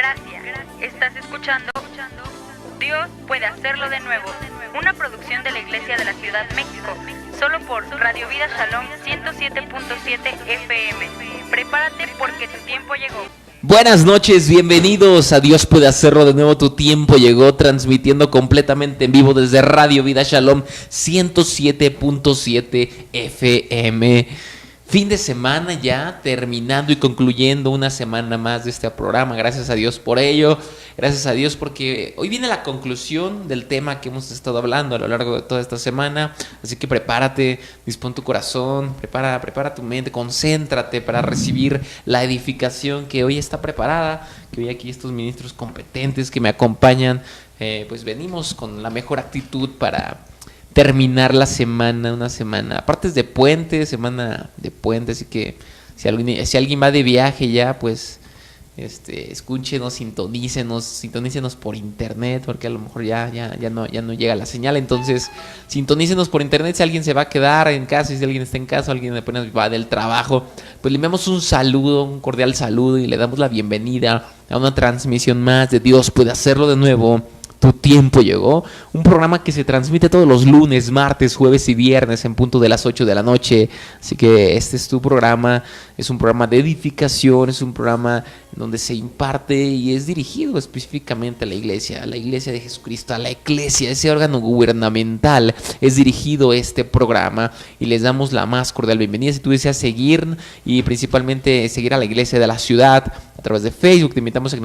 Gracias. Estás escuchando Dios puede hacerlo de nuevo. Una producción de la Iglesia de la Ciudad México. Solo por Radio Vida Shalom 107.7 FM. Prepárate porque tu tiempo llegó. Buenas noches, bienvenidos a Dios puede hacerlo de nuevo, tu tiempo llegó, transmitiendo completamente en vivo desde Radio Vida Shalom 107.7 FM. Fin de semana ya, terminando y concluyendo una semana más de este programa. Gracias a Dios por ello, gracias a Dios porque hoy viene la conclusión del tema que hemos estado hablando a lo largo de toda esta semana. Así que prepárate, dispón tu corazón, prepara tu mente, concéntrate para recibir la edificación que hoy está preparada, que hoy aquí estos ministros competentes que me acompañan, pues venimos con la mejor actitud para terminar la semana, una semana, aparte es de puente, semana de puente, así que si alguien va de viaje ya, pues escúchenos, sintonícenos por internet, porque a lo mejor ya no llega la señal, entonces sintonícenos por internet si alguien se va a quedar en casa, y si alguien está en casa, alguien apenas va del trabajo, pues le enviamos un saludo, un cordial saludo y le damos la bienvenida a una transmisión más de Dios puede hacerlo de nuevo. Tu tiempo llegó, un programa que se transmite todos los lunes, martes, jueves y viernes en punto de las 8 de la noche. Así que este es tu programa, es un programa de edificación, es un programa donde se imparte y es dirigido específicamente a la iglesia de Jesucristo, a la iglesia, ese órgano gubernamental. Es dirigido este programa y les damos la más cordial bienvenida. Si tú deseas seguir y principalmente seguir a la iglesia de la ciudad a través de Facebook, te invitamos a que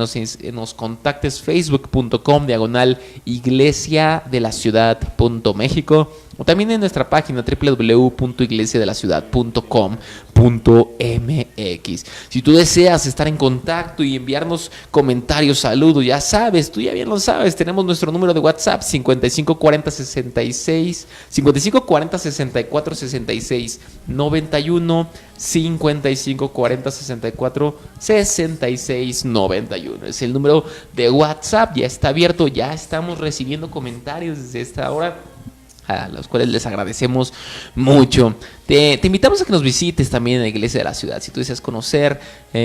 nos contactes facebook.com/iglesia-de-la-ciudad.mexico o también en nuestra página www.iglesiadelaciudad.com.mx. Si tú deseas estar en contacto y enviarnos comentarios, saludos, ya sabes, tú ya bien lo sabes, tenemos nuestro número de WhatsApp 5540 64 66 91 5540 64 66 91. Es el número de WhatsApp, ya está abierto, ya estamos recibiendo comentarios desde esta hora, a los cuales les agradecemos mucho. Te invitamos a que nos visites también en la Iglesia de la Ciudad. Si tú deseas conocer a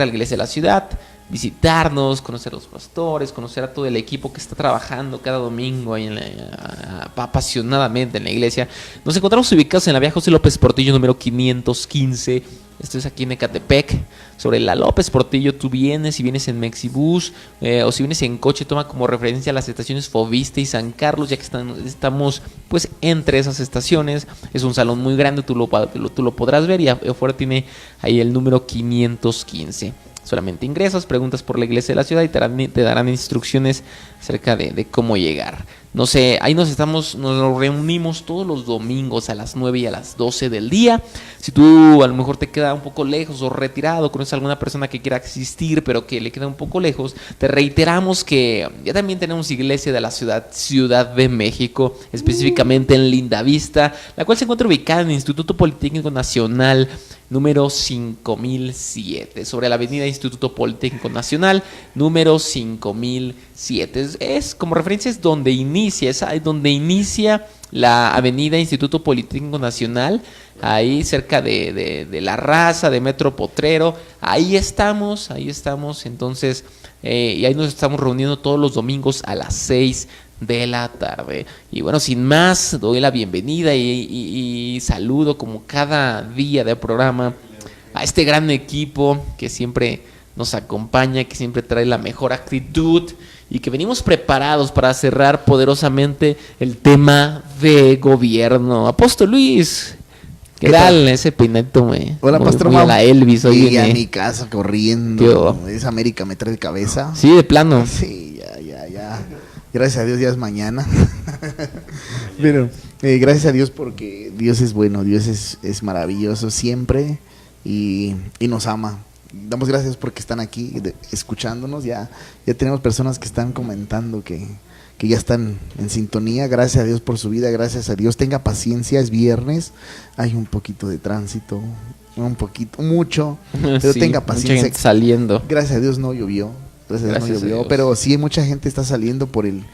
la Iglesia de la Ciudad, visitarnos, conocer a los pastores, conocer a todo el equipo que está trabajando cada domingo ahí apasionadamente en la iglesia. Nos encontramos ubicados en la vía José López Portillo número 515. Esto es aquí en Ecatepec, sobre la López Portillo. Tú si vienes en Mexibus o si vienes en coche, toma como referencia las estaciones Foviste y San Carlos, ya que estamos pues entre esas estaciones. Es un salón muy grande, tú lo podrás ver, y afuera tiene ahí el número 515. Solamente ingresas, preguntas por la iglesia de la ciudad y te darán instrucciones acerca de cómo llegar. No sé, ahí nos reunimos todos los domingos a las 9 y a las 12 del día. Si tú a lo mejor te queda un poco lejos o retirado, conoces a alguna persona que quiera asistir pero que le queda un poco lejos, te reiteramos que ya también tenemos iglesia de la Ciudad de México, específicamente en Lindavista, la cual se encuentra ubicada en el Instituto Politécnico Nacional número 5007, sobre la avenida Instituto Politécnico Nacional número 5007. Es como referencia, es donde inicia la avenida Instituto Politécnico Nacional, ahí cerca de La Raza, de Metro Potrero. Ahí estamos, entonces, y ahí nos estamos reuniendo todos los domingos a las 6 de la tarde. Y bueno, sin más, doy la bienvenida y saludo como cada día de programa a este gran equipo que siempre nos acompaña, que siempre trae la mejor actitud y que venimos preparados para cerrar poderosamente el tema de gobierno. Apóstol Luis, ¿qué tal? Ese peinadito hola, Pastor Mau. La Elvis hoy llegué a mi casa corriendo. Esa América me trae de cabeza. Sí, de plano. Sí, ya. Gracias a Dios ya es mañana. Pero gracias a Dios porque Dios es bueno, Dios es maravilloso siempre y nos ama. Damos gracias porque están aquí escuchándonos. Ya tenemos personas que están comentando que ya están en sintonía. Gracias a Dios por su vida, gracias a Dios. Tenga paciencia, es viernes, hay un poquito de tránsito, mucho, pero sí, tenga paciencia. Mucha gente saliendo. Gracias a Dios no llovió. Gracias a Dios. Pero sí, mucha gente está saliendo por el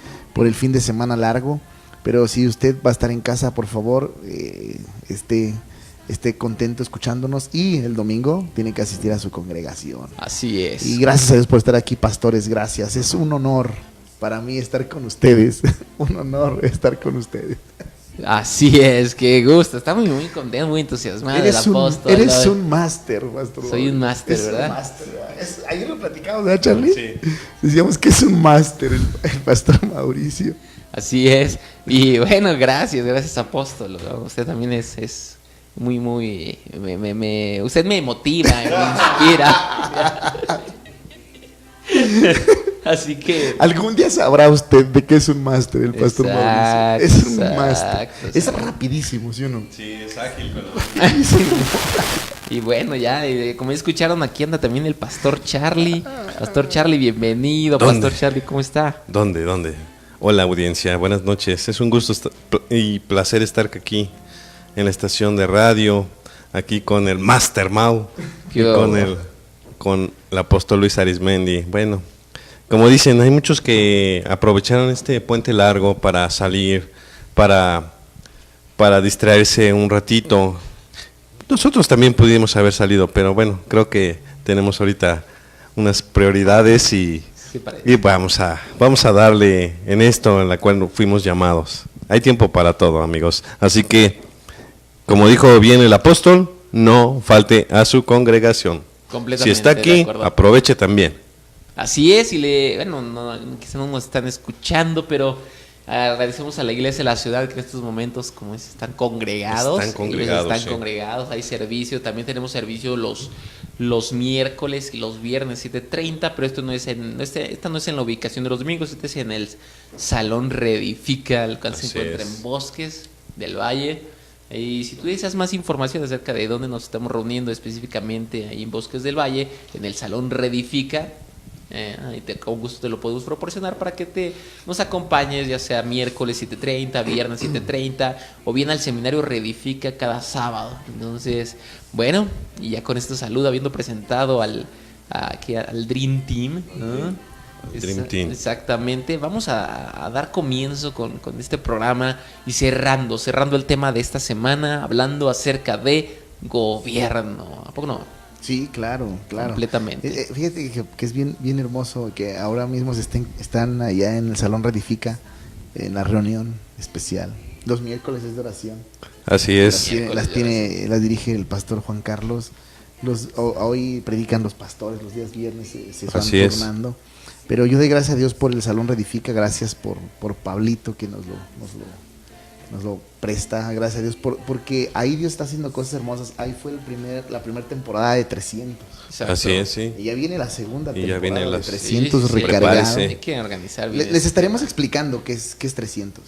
fin de semana largo. Pero si usted va a estar en casa, por favor, esté esté contento escuchándonos, y el domingo tiene que asistir a su congregación. Así es. Y gracias a Dios por estar aquí, pastores, gracias. Es un honor para mí estar con ustedes, un honor estar con ustedes. Así es, qué gusto. Está muy contento, muy entusiasmado el apóstol. Eres un máster, pastor. Soy un máster, Es ¿verdad? un máster, ayer lo platicamos, ¿verdad, Charlie? Sí. Decíamos que es un máster el pastor Mauricio. Así es. Y bueno, gracias apóstol. Usted también es muy, usted me motiva, me inspira. Así que Algún día sabrá usted de qué es un máster el pastor Exacto, Mauricio. Es un máster. exacto. Es rapidísimo, ¿sí o no? Sí, es ágil con los... y bueno, ya como ya escucharon, aquí anda también el pastor Charlie. Pastor Charlie, bienvenido. ¿Dónde? Pastor Charlie, ¿cómo está? ¿Dónde? Hola, audiencia, buenas noches. Es un gusto y placer estar aquí en la estación de radio, aquí con el Master Mau y con el apóstol Luis Arismendi. Bueno, como dicen, hay muchos que aprovecharon este puente largo para salir, para distraerse un ratito. Nosotros también pudimos haber salido, pero bueno, creo que tenemos ahorita unas prioridades y vamos a darle en esto en la cual fuimos llamados. Hay tiempo para todo, amigos. Así que, como dijo bien el apóstol, no falte a su congregación. Si está aquí, aproveche también. Así es, y quizá no nos están escuchando, pero agradecemos a la iglesia de la ciudad que en estos momentos, como es, están congregados. Sí. Congregados, hay servicio, también tenemos servicio los miércoles y los viernes 7:30, pero esta no es en la ubicación de los domingos, este es en el Salón Reedifica, el cual se encuentra en Bosques del Valle. Y si tú deseas más información acerca de dónde nos estamos reuniendo específicamente ahí en Bosques del Valle, en el Salón Reedifica, con gusto te lo podemos proporcionar para que nos acompañes, ya sea miércoles 7:30, viernes 7:30, o bien al seminario Reedifica cada sábado. Entonces, bueno, y ya con este saludo, habiendo presentado al Dream Team, ¿no? Dream Team. Exactamente, vamos a dar comienzo con este programa y cerrando el tema de esta semana, hablando acerca de gobierno. ¿A poco no? Sí, claro. Completamente. Fíjate que es bien hermoso que ahora mismo están allá en el Salón Redifica, en la reunión especial. Los miércoles es de oración. Así es. Las dirige el pastor Juan Carlos. Hoy predican los pastores, los días viernes se van turnando. Pero yo doy gracias a Dios por el Salón Redifica, gracias por Pablito que nos lo presta, gracias a Dios porque ahí Dios está haciendo cosas hermosas. Ahí fue la primera temporada de 300. Exacto. Así es, sí. Y ya viene la segunda Y ya temporada viene de las- 300 Sí, recargado. Hay que organizar bien. Les estaremos explicando qué es 300.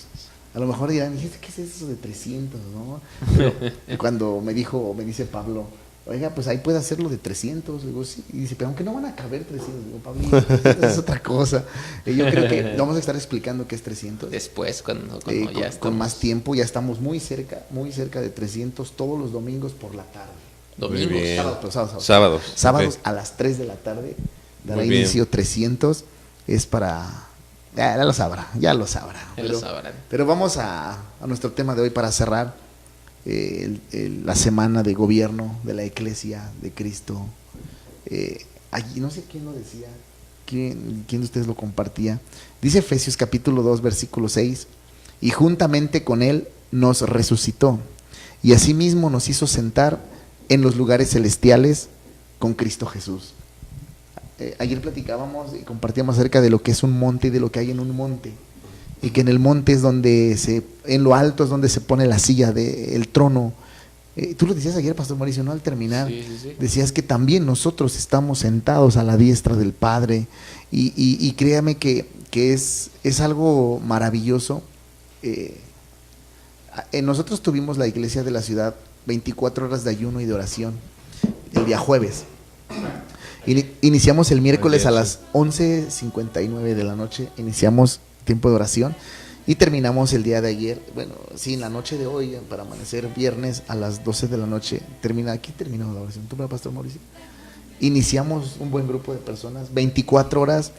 A lo mejor dirán, ¿qué es eso de 300? ¿No? Pero cuando me dice Pablo, oiga, pues ahí puede hacerlo de 300. Digo, sí. Y dice, pero aunque no van a caber 300. Digo, Pablo, 300 es otra cosa. Y yo creo que vamos a estar explicando qué es 300. Después, cuando ya estamos. Con más tiempo, ya estamos muy cerca de 300 todos los domingos por la tarde. Domingos. Muy bien. Sábados Ok. a las 3 de la tarde dará Muy bien. inicio 300. Es para... Ya lo sabrá. Ya lo sabrán. Pero vamos a nuestro tema de hoy para cerrar la semana de gobierno de la Iglesia de Cristo. Allí, no sé quién lo decía, quién de ustedes lo compartía. Dice Efesios capítulo 2, versículo 6, y juntamente con Él nos resucitó, y asimismo nos hizo sentar en los lugares celestiales con Cristo Jesús. Ayer platicábamos y compartíamos acerca de lo que es un monte y de lo que hay en un monte. Y que en el monte es en lo alto es donde se pone la silla del trono. Tú lo decías ayer, Pastor Mauricio, ¿no? Al terminar, Sí. decías que también nosotros estamos sentados a la diestra del Padre. Y créame que es algo maravilloso. Nosotros tuvimos la iglesia de la ciudad 24 horas de ayuno y de oración el día jueves. Iniciamos el miércoles a las 11:59 de la noche, iniciamos tiempo de oración y terminamos el día de ayer, en la noche de hoy, para amanecer viernes a las 12 de la noche, aquí terminamos la oración. ¿Tú, Pastor Mauricio? Iniciamos un buen grupo de personas, 24 horas,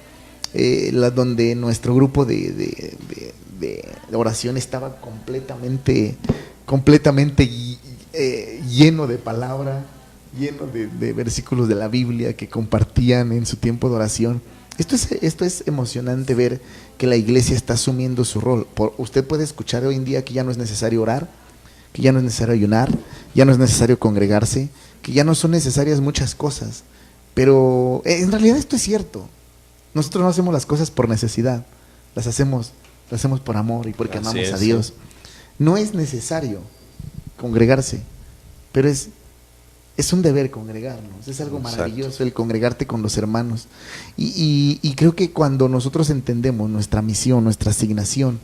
donde nuestro grupo de oración estaba completamente lleno de palabra, lleno de versículos de la Biblia que compartían en su tiempo de oración. Esto es emocionante ver que la iglesia está asumiendo su rol. Usted puede escuchar hoy en día que ya no es necesario orar, que ya no es necesario ayunar, ya no es necesario congregarse, que ya no son necesarias muchas cosas. Pero en realidad esto es cierto. Nosotros no hacemos las cosas por necesidad, las hacemos por amor y porque amamos a Dios. No es necesario congregarse, pero es un deber congregarnos, es algo maravilloso el congregarte con los hermanos. Y creo que cuando nosotros entendemos nuestra misión, nuestra asignación,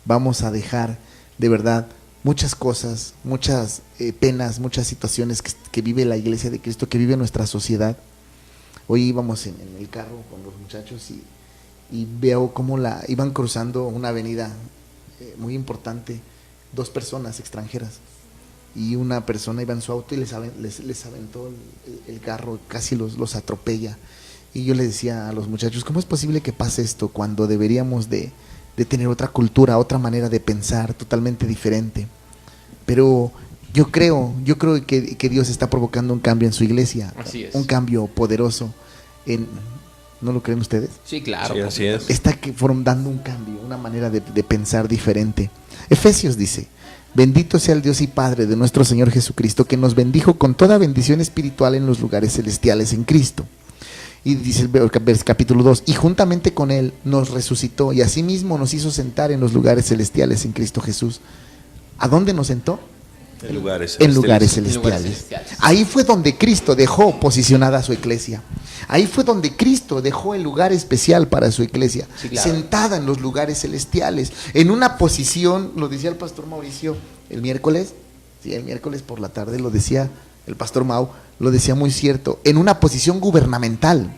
vamos a dejar de verdad muchas cosas, muchas penas, muchas situaciones que vive la Iglesia de Cristo, que vive nuestra sociedad. Hoy íbamos en el carro con los muchachos y veo cómo iban cruzando una avenida muy importante, 2 personas extranjeras, y una persona iba en su auto y les aventó el carro, casi los atropella. Y yo les decía a los muchachos, ¿cómo es posible que pase esto cuando deberíamos de tener otra cultura, otra manera de pensar totalmente diferente? Pero yo creo que Dios está provocando un cambio en su iglesia. Así es. Un cambio poderoso. ¿No lo creen ustedes? Sí, claro. Sí, así es. Está dando un cambio, una manera de pensar diferente. Efesios dice: bendito sea el Dios y Padre de nuestro Señor Jesucristo, que nos bendijo con toda bendición espiritual en los lugares celestiales en Cristo. Y dice el capítulo 2, y juntamente con Él nos resucitó y asimismo nos hizo sentar en los lugares celestiales en Cristo Jesús. ¿A dónde nos sentó? En lugares celestiales. Ahí fue donde Cristo dejó posicionada a su iglesia. Ahí fue donde Cristo dejó el lugar especial para su iglesia, sí, claro, sentada en los lugares celestiales, en una posición, lo decía el pastor Mauricio el miércoles por la tarde, lo decía el pastor Mau, lo decía muy cierto, en una posición gubernamental.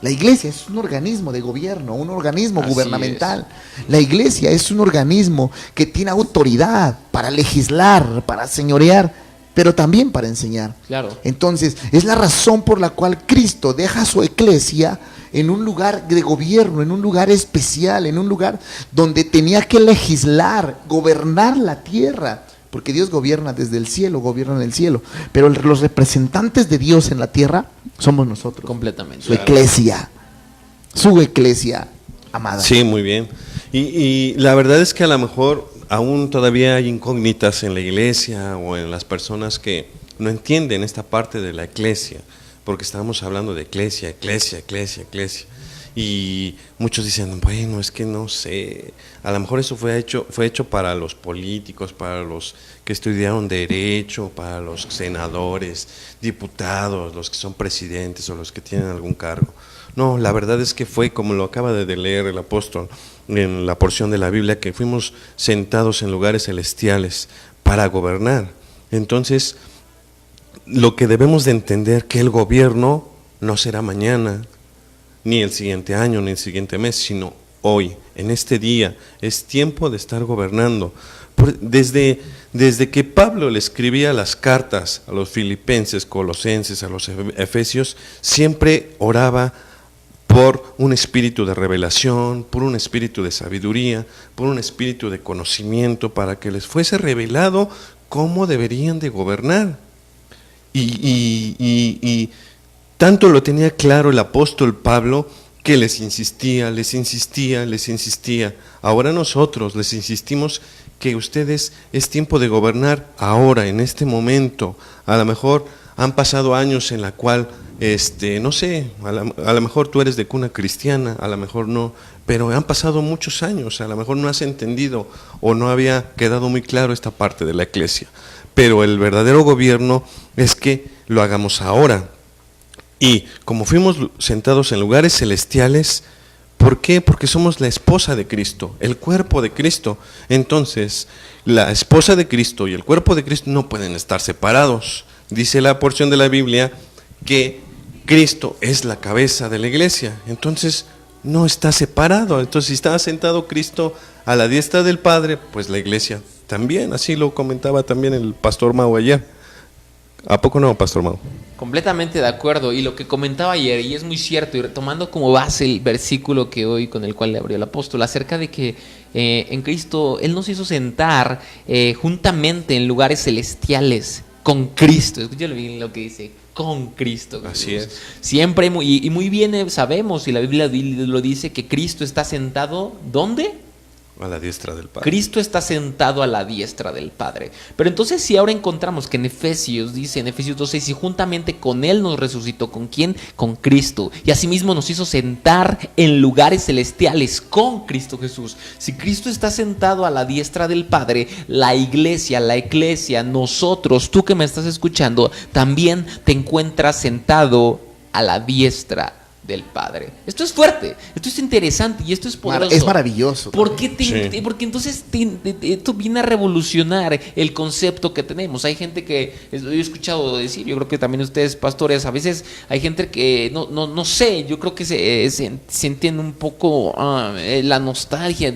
La iglesia es un organismo de gobierno, un organismo gubernamental. La iglesia es un organismo que tiene autoridad para legislar, para señorear, pero también para enseñar. Claro. Entonces, es la razón por la cual Cristo deja a su iglesia en un lugar de gobierno, en un lugar especial, en un lugar donde tenía que legislar, gobernar la tierra. Porque Dios gobierna desde el cielo, gobierna en el cielo. Pero los representantes de Dios en la tierra somos nosotros. Completamente. Su iglesia amada. Sí, muy bien. Y la verdad es que a lo mejor aún todavía hay incógnitas en la iglesia o en las personas que no entienden esta parte de la iglesia. Porque estamos hablando de iglesia. Y muchos dicen, bueno, es que no sé, a lo mejor eso fue hecho para los políticos, para los que estudiaron derecho, para los senadores, diputados, los que son presidentes o los que tienen algún cargo. No, la verdad es que fue como lo acaba de leer el apóstol en la porción de la Biblia, que fuimos sentados en lugares celestiales para gobernar. Entonces, lo que debemos de entender que el gobierno no será mañana, ni el siguiente año, ni el siguiente mes, sino hoy, en este día. Es tiempo de estar gobernando. Desde que Pablo le escribía las cartas a los filipenses, colosenses, a los efesios, siempre oraba por un espíritu de revelación, por un espíritu de sabiduría, por un espíritu de conocimiento, para que les fuese revelado cómo deberían de gobernar. Y tanto lo tenía claro el apóstol Pablo que les insistía. Ahora nosotros les insistimos que ustedes es tiempo de gobernar ahora, en este momento. A lo mejor han pasado años en la cual, no sé, a lo mejor tú eres de cuna cristiana, a lo mejor no, pero han pasado muchos años, a lo mejor no has entendido o no había quedado muy claro esta parte de la iglesia. Pero el verdadero gobierno es que lo hagamos ahora. Y como fuimos sentados en lugares celestiales, ¿por qué? Porque somos la esposa de Cristo, el cuerpo de Cristo. Entonces, la esposa de Cristo y el cuerpo de Cristo no pueden estar separados. Dice la porción de la Biblia que Cristo es la cabeza de la iglesia. Entonces, no está separado. Entonces, si está sentado Cristo a la diestra del Padre, pues la iglesia también. Así lo comentaba también el pastor Mau ayer. ¿A poco no, pastor Mau? Completamente de acuerdo, y lo que comentaba ayer, y es muy cierto, y retomando como base el versículo que hoy con el cual le abrió el apóstol, acerca de que en Cristo Él nos hizo sentar juntamente en lugares celestiales con Cristo. Escúchalo bien lo que dice, con Cristo Jesús. Así es. Siempre y muy bien sabemos, y la Biblia lo dice, que Cristo está sentado, ¿dónde? A la diestra del Padre. Cristo está sentado a la diestra del Padre. Pero entonces si ahora encontramos que en Efesios, dice en Efesios 2:6, y juntamente con Él nos resucitó, ¿con quién? Con Cristo. Y asimismo nos hizo sentar en lugares celestiales con Cristo Jesús. Si Cristo está sentado a la diestra del Padre, la iglesia, la eclesia, nosotros, tú que me estás escuchando, también te encuentras sentado a la diestra del Padre. Esto es fuerte, esto es interesante y esto es poderoso. Es maravilloso. ¿Por qué Sí. porque entonces esto viene a revolucionar el concepto que tenemos? Hay gente que, yo he escuchado decir, yo creo que también ustedes pastores, a veces hay gente que no sé, yo creo que se entiende un poco la nostalgia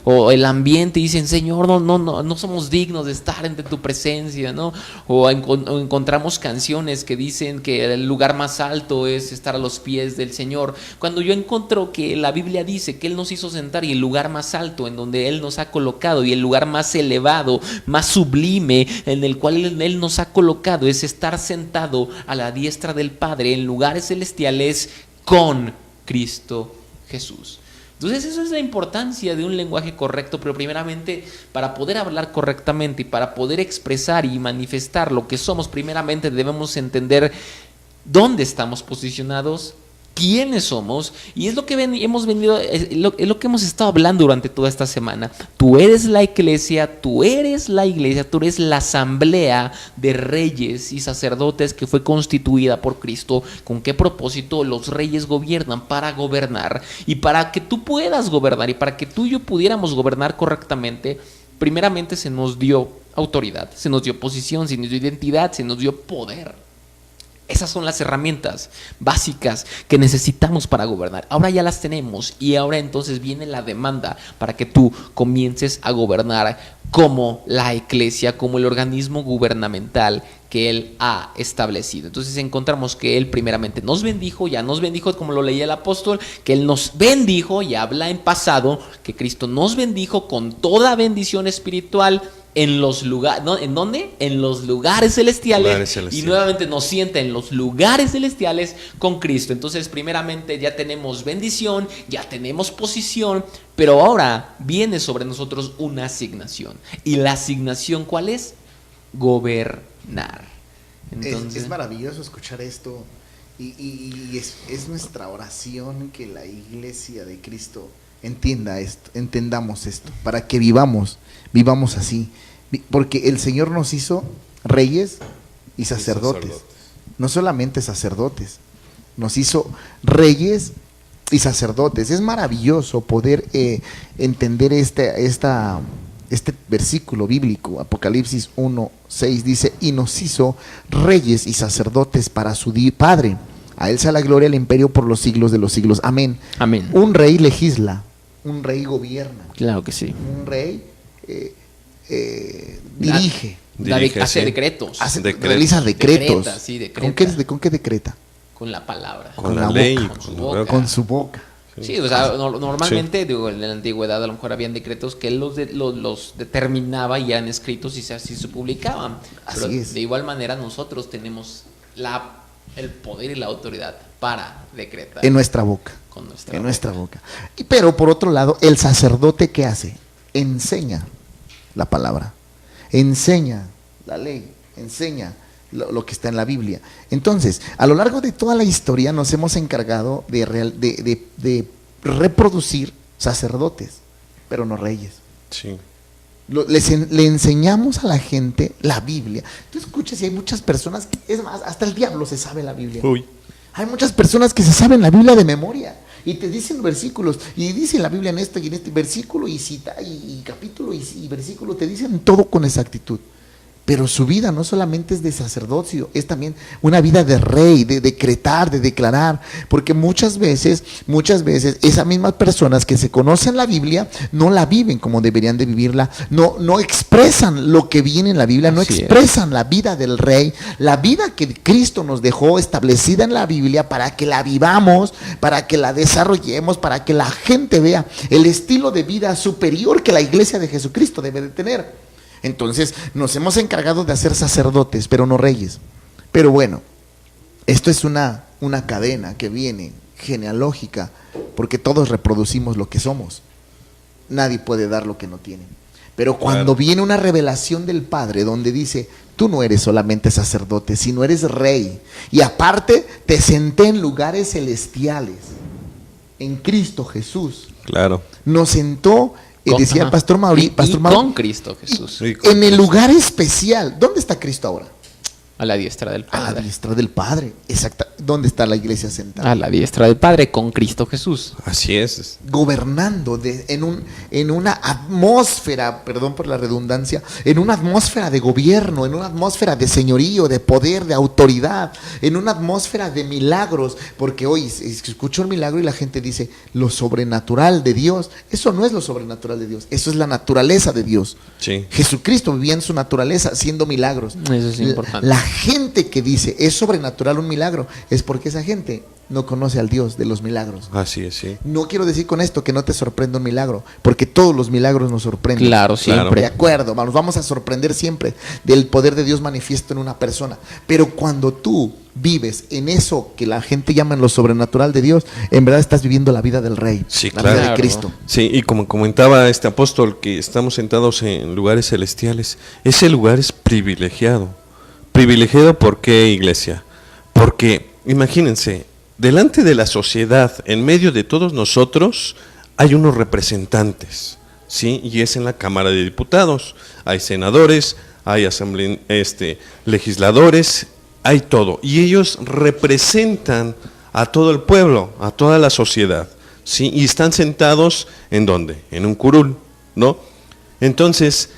o el ambiente y dicen, Señor, no somos dignos de estar ante tu presencia, ¿no? O encontramos canciones que dicen que el lugar más alto es estar a los pies del Señor, cuando yo encuentro que la Biblia dice que Él nos hizo sentar y el lugar más alto en donde Él nos ha colocado y el lugar más elevado, más sublime en el cual Él nos ha colocado es estar sentado a la diestra del Padre en lugares celestiales con Cristo Jesús. Entonces eso es la importancia de un lenguaje correcto, pero primeramente para poder hablar correctamente y para poder expresar y manifestar lo que somos, primeramente debemos entender dónde estamos posicionados, quiénes somos, y es lo que hemos venido, es lo que hemos estado hablando durante toda esta semana. Tú eres la iglesia, tú eres la iglesia, tú eres la asamblea de reyes y sacerdotes que fue constituida por Cristo. ¿Con qué propósito? Los reyes gobiernan para gobernar, y para que tú puedas gobernar y para que tú y yo pudiéramos gobernar correctamente, primeramente se nos dio autoridad, se nos dio posición, se nos dio identidad, se nos dio poder. Esas son las herramientas básicas que necesitamos para gobernar. Ahora ya las tenemos y ahora entonces viene la demanda para que tú comiences a gobernar como la iglesia, como el organismo gubernamental que Él ha establecido. Entonces encontramos que Él primeramente nos bendijo, ya nos bendijo como lo leía el apóstol, que Él nos bendijo y habla en pasado, que Cristo nos bendijo con toda bendición espiritual en los lugares, ¿no? ¿En dónde? En los lugares celestiales, y nuevamente nos sienta en los lugares celestiales con Cristo. Entonces primeramente ya tenemos bendición, ya tenemos posición, pero ahora viene sobre nosotros una asignación. ¿Y la asignación cuál es? Gobernar. Entonces, es maravilloso escuchar esto y es nuestra oración que la iglesia de Cristo entienda esto, entendamos esto, para que vivamos así, porque el Señor nos hizo reyes y sacerdotes, no solamente sacerdotes, nos hizo reyes y sacerdotes. Es maravilloso poder entender este versículo bíblico. Apocalipsis 1:6 dice, y nos hizo reyes y sacerdotes para su Padre. A Él sea la gloria, el imperio por los siglos de los siglos. Amén. Amén. Un rey legisla, un rey gobierna. Claro que sí. Un rey dirige. Hace decretos. Realiza decretos. Decreta, sí, decreta. ¿Con qué decreta? Con la palabra. Con la la ley. boca. Con su boca. Sí, o sea, normalmente, digo, en la antigüedad a lo mejor habían decretos que él los determinaba y eran escritos y así se publicaban. Así Pero es. de igual manera nosotros tenemos el poder y la autoridad para decretar. En nuestra boca. Con nuestra En boca. nuestra boca. Pero por otro lado, el sacerdote, ¿qué hace? Enseña la palabra. Enseña la ley. Enseña lo que está en la Biblia. Entonces, a lo largo de toda la historia nos hemos encargado de reproducir sacerdotes, pero no reyes. Sí. Le enseñamos a la gente la Biblia. Tú escuchas y hay muchas personas, es más, hasta el diablo se sabe la Biblia. Uy. Hay muchas personas que se saben la Biblia de memoria y te dicen versículos y dicen la Biblia en esto y en este versículo y cita y capítulo y versículo, te dicen todo con exactitud. Pero su vida no solamente es de sacerdocio, es también una vida de rey, de decretar, de declarar, porque muchas veces esas mismas personas que se conocen la Biblia no la viven como deberían de vivirla, no expresan lo que viene en la Biblia, no Así expresan la vida del rey, la vida que Cristo nos dejó establecida en la Biblia para que la vivamos, para que la desarrollemos, para que la gente vea el estilo de vida superior que la iglesia de Jesucristo debe de tener. Entonces nos hemos encargado de hacer sacerdotes, pero no reyes. Pero bueno, esto es una cadena que viene genealógica, porque todos reproducimos lo que somos. Nadie puede dar lo que no tiene. Pero cuando viene una revelación del Padre donde dice, tú no eres solamente sacerdote, sino eres rey. Y aparte te senté en lugares celestiales, en Cristo Jesús. Claro. Nos sentó, decía el pastor Mauri, con Cristo Jesús. En el lugar especial. ¿Dónde está Cristo ahora? A la diestra del Padre. A la diestra del Padre, exacto. ¿Dónde está la iglesia sentada? A la diestra del Padre, con Cristo Jesús. Así es. Gobernando en una atmósfera, perdón por la redundancia, en una atmósfera de gobierno, en una atmósfera de señorío, de poder, de autoridad, en una atmósfera de milagros. Porque hoy escucho el milagro y la gente dice, lo sobrenatural de Dios. Eso no es lo sobrenatural de Dios, eso es la naturaleza de Dios. Sí. Jesucristo vivía en su naturaleza haciendo milagros. Eso es importante. La gente que dice es sobrenatural un milagro es porque esa gente no conoce al Dios de los milagros. Así es, sí. No quiero decir con esto que no te sorprenda un milagro, porque todos los milagros nos sorprenden. Claro, siempre. De acuerdo, nos vamos a sorprender siempre del poder de Dios manifiesto en una persona. Pero cuando tú vives en eso que la gente llama en lo sobrenatural de Dios, en verdad estás viviendo la vida del Rey, Sí, la claro. vida de Cristo. Sí, y como comentaba este apóstol, que estamos sentados en lugares celestiales, ese lugar es privilegiado. Privilegiado, ¿por qué, iglesia? Porque, imagínense, delante de la sociedad, en medio de todos nosotros, hay unos representantes, ¿sí? Y es en la Cámara de Diputados, hay senadores, hay legisladores, hay todo. Y ellos representan a todo el pueblo, a toda la sociedad, ¿sí? Y están sentados, ¿en dónde? En un curul, ¿no? Entonces,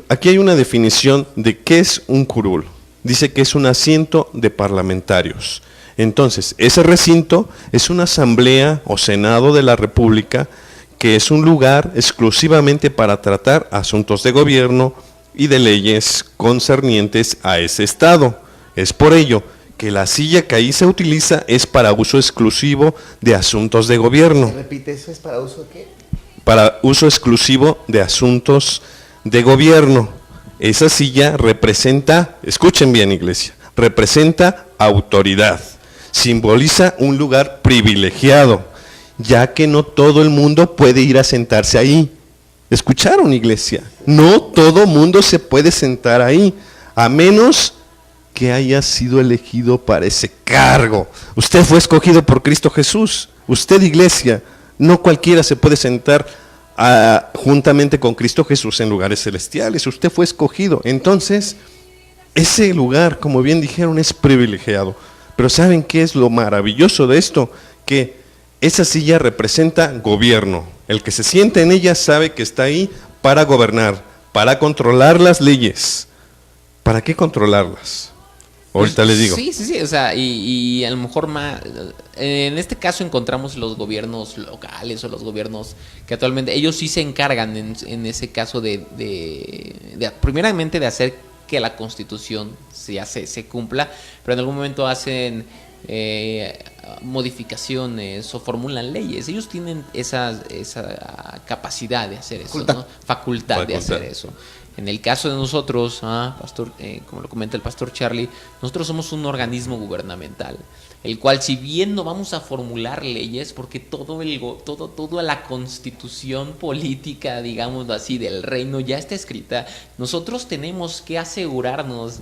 aquí hay una definición de qué es un curul. Dice que es un asiento de parlamentarios. Entonces, ese recinto es una asamblea o senado de la República, que es un lugar exclusivamente para tratar asuntos de gobierno y de leyes concernientes a ese estado. Es por ello que la silla que ahí se utiliza es para uso exclusivo de asuntos de gobierno. Repite, ¿eso es para uso de qué? Para uso exclusivo de asuntos de gobierno. Esa silla representa, escuchen bien, iglesia, representa autoridad, simboliza un lugar privilegiado, ya que no todo el mundo puede ir a sentarse ahí. ¿Escucharon, iglesia? No todo mundo se puede sentar ahí, a menos que haya sido elegido para ese cargo. Usted fue escogido por Cristo Jesús. Usted, iglesia, no cualquiera se puede sentar juntamente con Cristo Jesús en lugares celestiales. Usted fue escogido. Entonces, ese lugar, como bien dijeron, es privilegiado. Pero ¿saben qué es lo maravilloso de esto? Que esa silla representa gobierno. El que se sienta en ella sabe que está ahí para gobernar, para controlar las leyes. ¿Para qué controlarlas? Ahorita les digo. Sí, o sea, y a lo mejor más, en este caso encontramos los gobiernos locales o los gobiernos que actualmente, ellos sí se encargan en ese caso de primeramente de hacer que la Constitución se cumpla, pero en algún momento hacen modificaciones o formulan leyes. Ellos tienen esa capacidad de hacer eso, ¿no? Facultad de hacer eso. En el caso de nosotros, pastor, como lo comenta el pastor Charlie, nosotros somos un organismo gubernamental, el cual, si bien no vamos a formular leyes, porque toda la constitución política, digámoslo así, del reino ya está escrita, nosotros tenemos que asegurarnos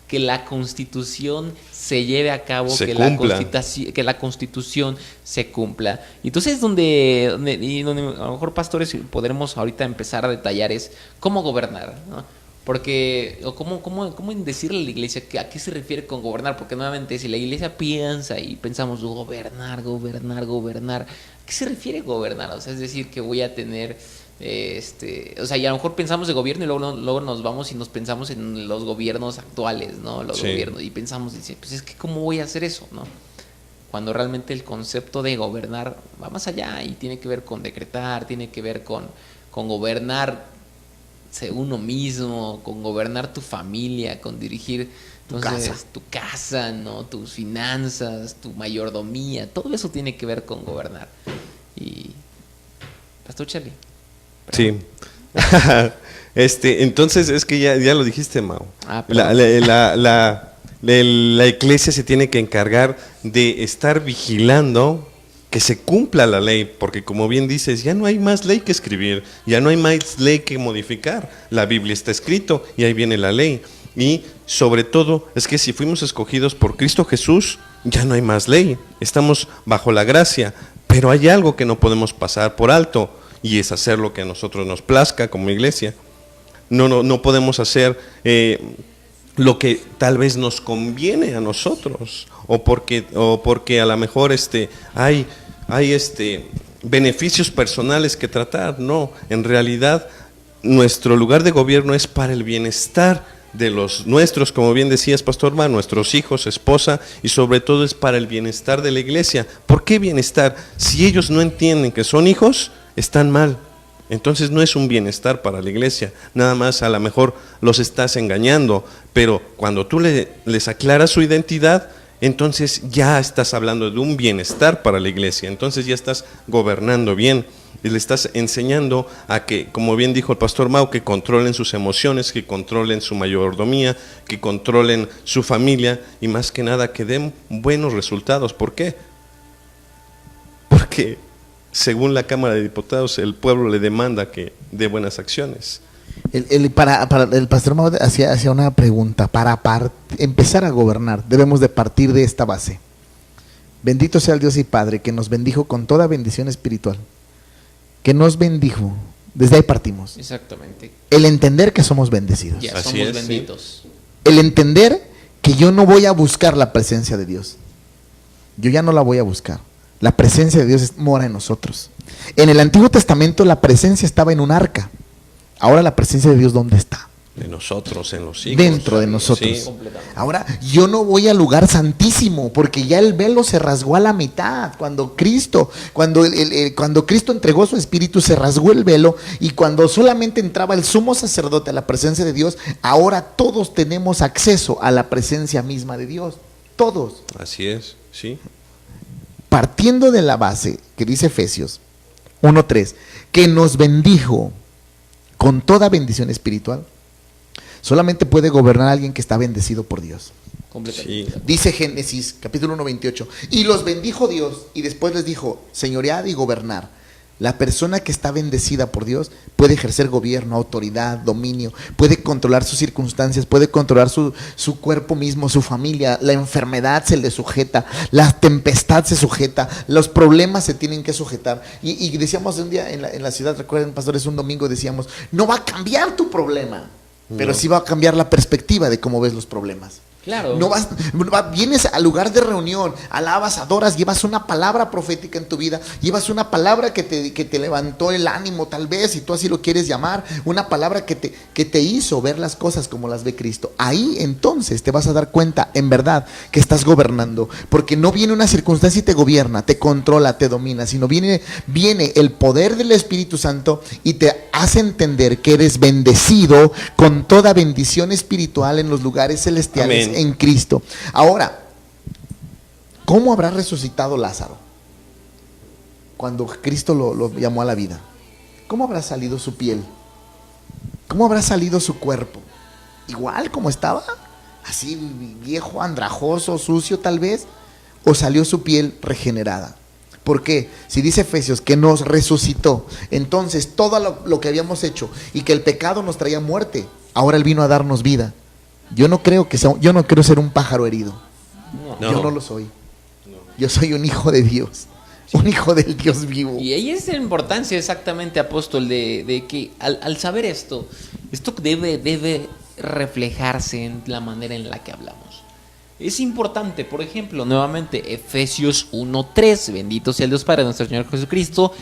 que la Constitución se lleve a cabo, que la Constitución se cumpla. Y entonces donde a lo mejor, pastores, podremos ahorita empezar a detallar es cómo gobernar, ¿no? Porque, o cómo decirle a la iglesia a qué se refiere con gobernar, porque nuevamente si la iglesia piensa y pensamos gobernar, ¿a qué se refiere gobernar? O sea, es decir, que voy a tener o sea, y a lo mejor pensamos de gobierno y luego nos vamos y nos pensamos en los gobiernos actuales, ¿no? Los gobiernos, y pensamos, pues es que ¿cómo voy a hacer eso, no? Cuando realmente el concepto de gobernar va más allá y tiene que ver con decretar, tiene que ver con gobernar uno mismo, con gobernar tu familia, con dirigir tu casa, ¿no? Tus finanzas, tu mayordomía, todo eso tiene que ver con gobernar. Y Pastor Charlie. Sí, Entonces es que ya lo dijiste, Mau. Perdón. La iglesia se tiene que encargar de estar vigilando que se cumpla la ley, porque como bien dices, ya no hay más ley que escribir, ya no hay más ley que modificar. La Biblia está escrito y ahí viene la ley. Y sobre todo es que si fuimos escogidos por Cristo Jesús, ya no hay más ley, estamos bajo la gracia, pero hay algo que no podemos pasar por alto y es hacer lo que a nosotros nos plazca como iglesia. No podemos hacer lo que tal vez nos conviene a nosotros o porque a lo mejor hay beneficios personales que tratar. No, en realidad nuestro lugar de gobierno es para el bienestar de los nuestros, como bien decías, Pastor Ma, nuestros hijos, esposa, y sobre todo es para el bienestar de la iglesia. ¿Por qué bienestar? Si ellos no entienden que son hijos, están mal. Entonces no es un bienestar para la iglesia, nada más a lo mejor los estás engañando, pero cuando tú les aclaras su identidad, entonces ya estás hablando de un bienestar para la iglesia, entonces ya estás gobernando bien. Y le estás enseñando a que, como bien dijo el Pastor Mau, que controlen sus emociones, que controlen su mayordomía, que controlen su familia y más que nada que den buenos resultados. ¿Por qué? Porque según la Cámara de Diputados el pueblo le demanda que dé buenas acciones. El Pastor Mau hacía una pregunta. Para empezar a gobernar debemos de partir de esta base. Bendito sea el Dios y Padre que nos bendijo con toda bendición espiritual, que nos bendijo, desde ahí partimos. Exactamente. El entender que somos bendecidos. Ya Así somos es, benditos. sí. El entender que yo no voy a buscar la presencia de Dios. Yo ya no la voy a buscar. La presencia de Dios mora en nosotros. En el Antiguo Testamento la presencia estaba en un arca. Ahora la presencia de Dios, ¿dónde está? De nosotros, en los hijos. Dentro de nosotros. Sí. Ahora, yo no voy al lugar santísimo porque ya el velo se rasgó a la mitad. Cuando Cristo entregó su espíritu, se rasgó el velo, y cuando solamente entraba el sumo sacerdote a la presencia de Dios, ahora todos tenemos acceso a la presencia misma de Dios. Todos. Así es, sí. Partiendo de la base que dice Efesios 1:3, que nos bendijo con toda bendición espiritual. Solamente puede gobernar alguien que está bendecido por Dios. Completamente. Sí. Dice Génesis capítulo 1:28, y los bendijo Dios, y después les dijo, señoread y gobernar. La persona que está bendecida por Dios puede ejercer gobierno, autoridad, dominio, puede controlar sus circunstancias, puede controlar su cuerpo mismo, su familia. La enfermedad se le sujeta, la tempestad se sujeta, los problemas se tienen que sujetar. Y decíamos un día en la ciudad, recuerden, pastores, un domingo decíamos, no va a cambiar tu problema, pero sí va a cambiar la perspectiva de cómo ves los problemas. Claro. Vienes al lugar de reunión, alabas, adoras, llevas una palabra profética en tu vida, llevas una palabra que te levantó el ánimo, tal vez, si tú así lo quieres llamar, una palabra que te hizo ver las cosas como las ve Cristo. Ahí entonces te vas a dar cuenta, en verdad, que estás gobernando, porque no viene una circunstancia y te gobierna, te controla, te domina, sino viene el poder del Espíritu Santo y te hace entender que eres bendecido con toda bendición espiritual en los lugares celestiales. Amén. En Cristo. Ahora, ¿cómo habrá resucitado Lázaro cuando Cristo lo llamó a la vida? ¿Cómo habrá salido su piel? ¿Cómo habrá salido su cuerpo? ¿Igual como estaba? ¿Así viejo, andrajoso, sucio tal vez? ¿O salió su piel regenerada? ¿Por qué? Si dice Efesios que nos resucitó, entonces todo lo que habíamos hecho y que el pecado nos traía muerte, ahora Él vino a darnos vida. Yo no quiero ser un pájaro herido. No. Yo no lo soy. Yo soy un hijo de Dios, un hijo del Dios vivo. Y ahí es la importancia exactamente, apóstol, de que al saber esto debe reflejarse en la manera en la que hablamos. Es importante, por ejemplo, nuevamente, Efesios 1:3, bendito sea el Dios Padre de nuestro Señor Jesucristo,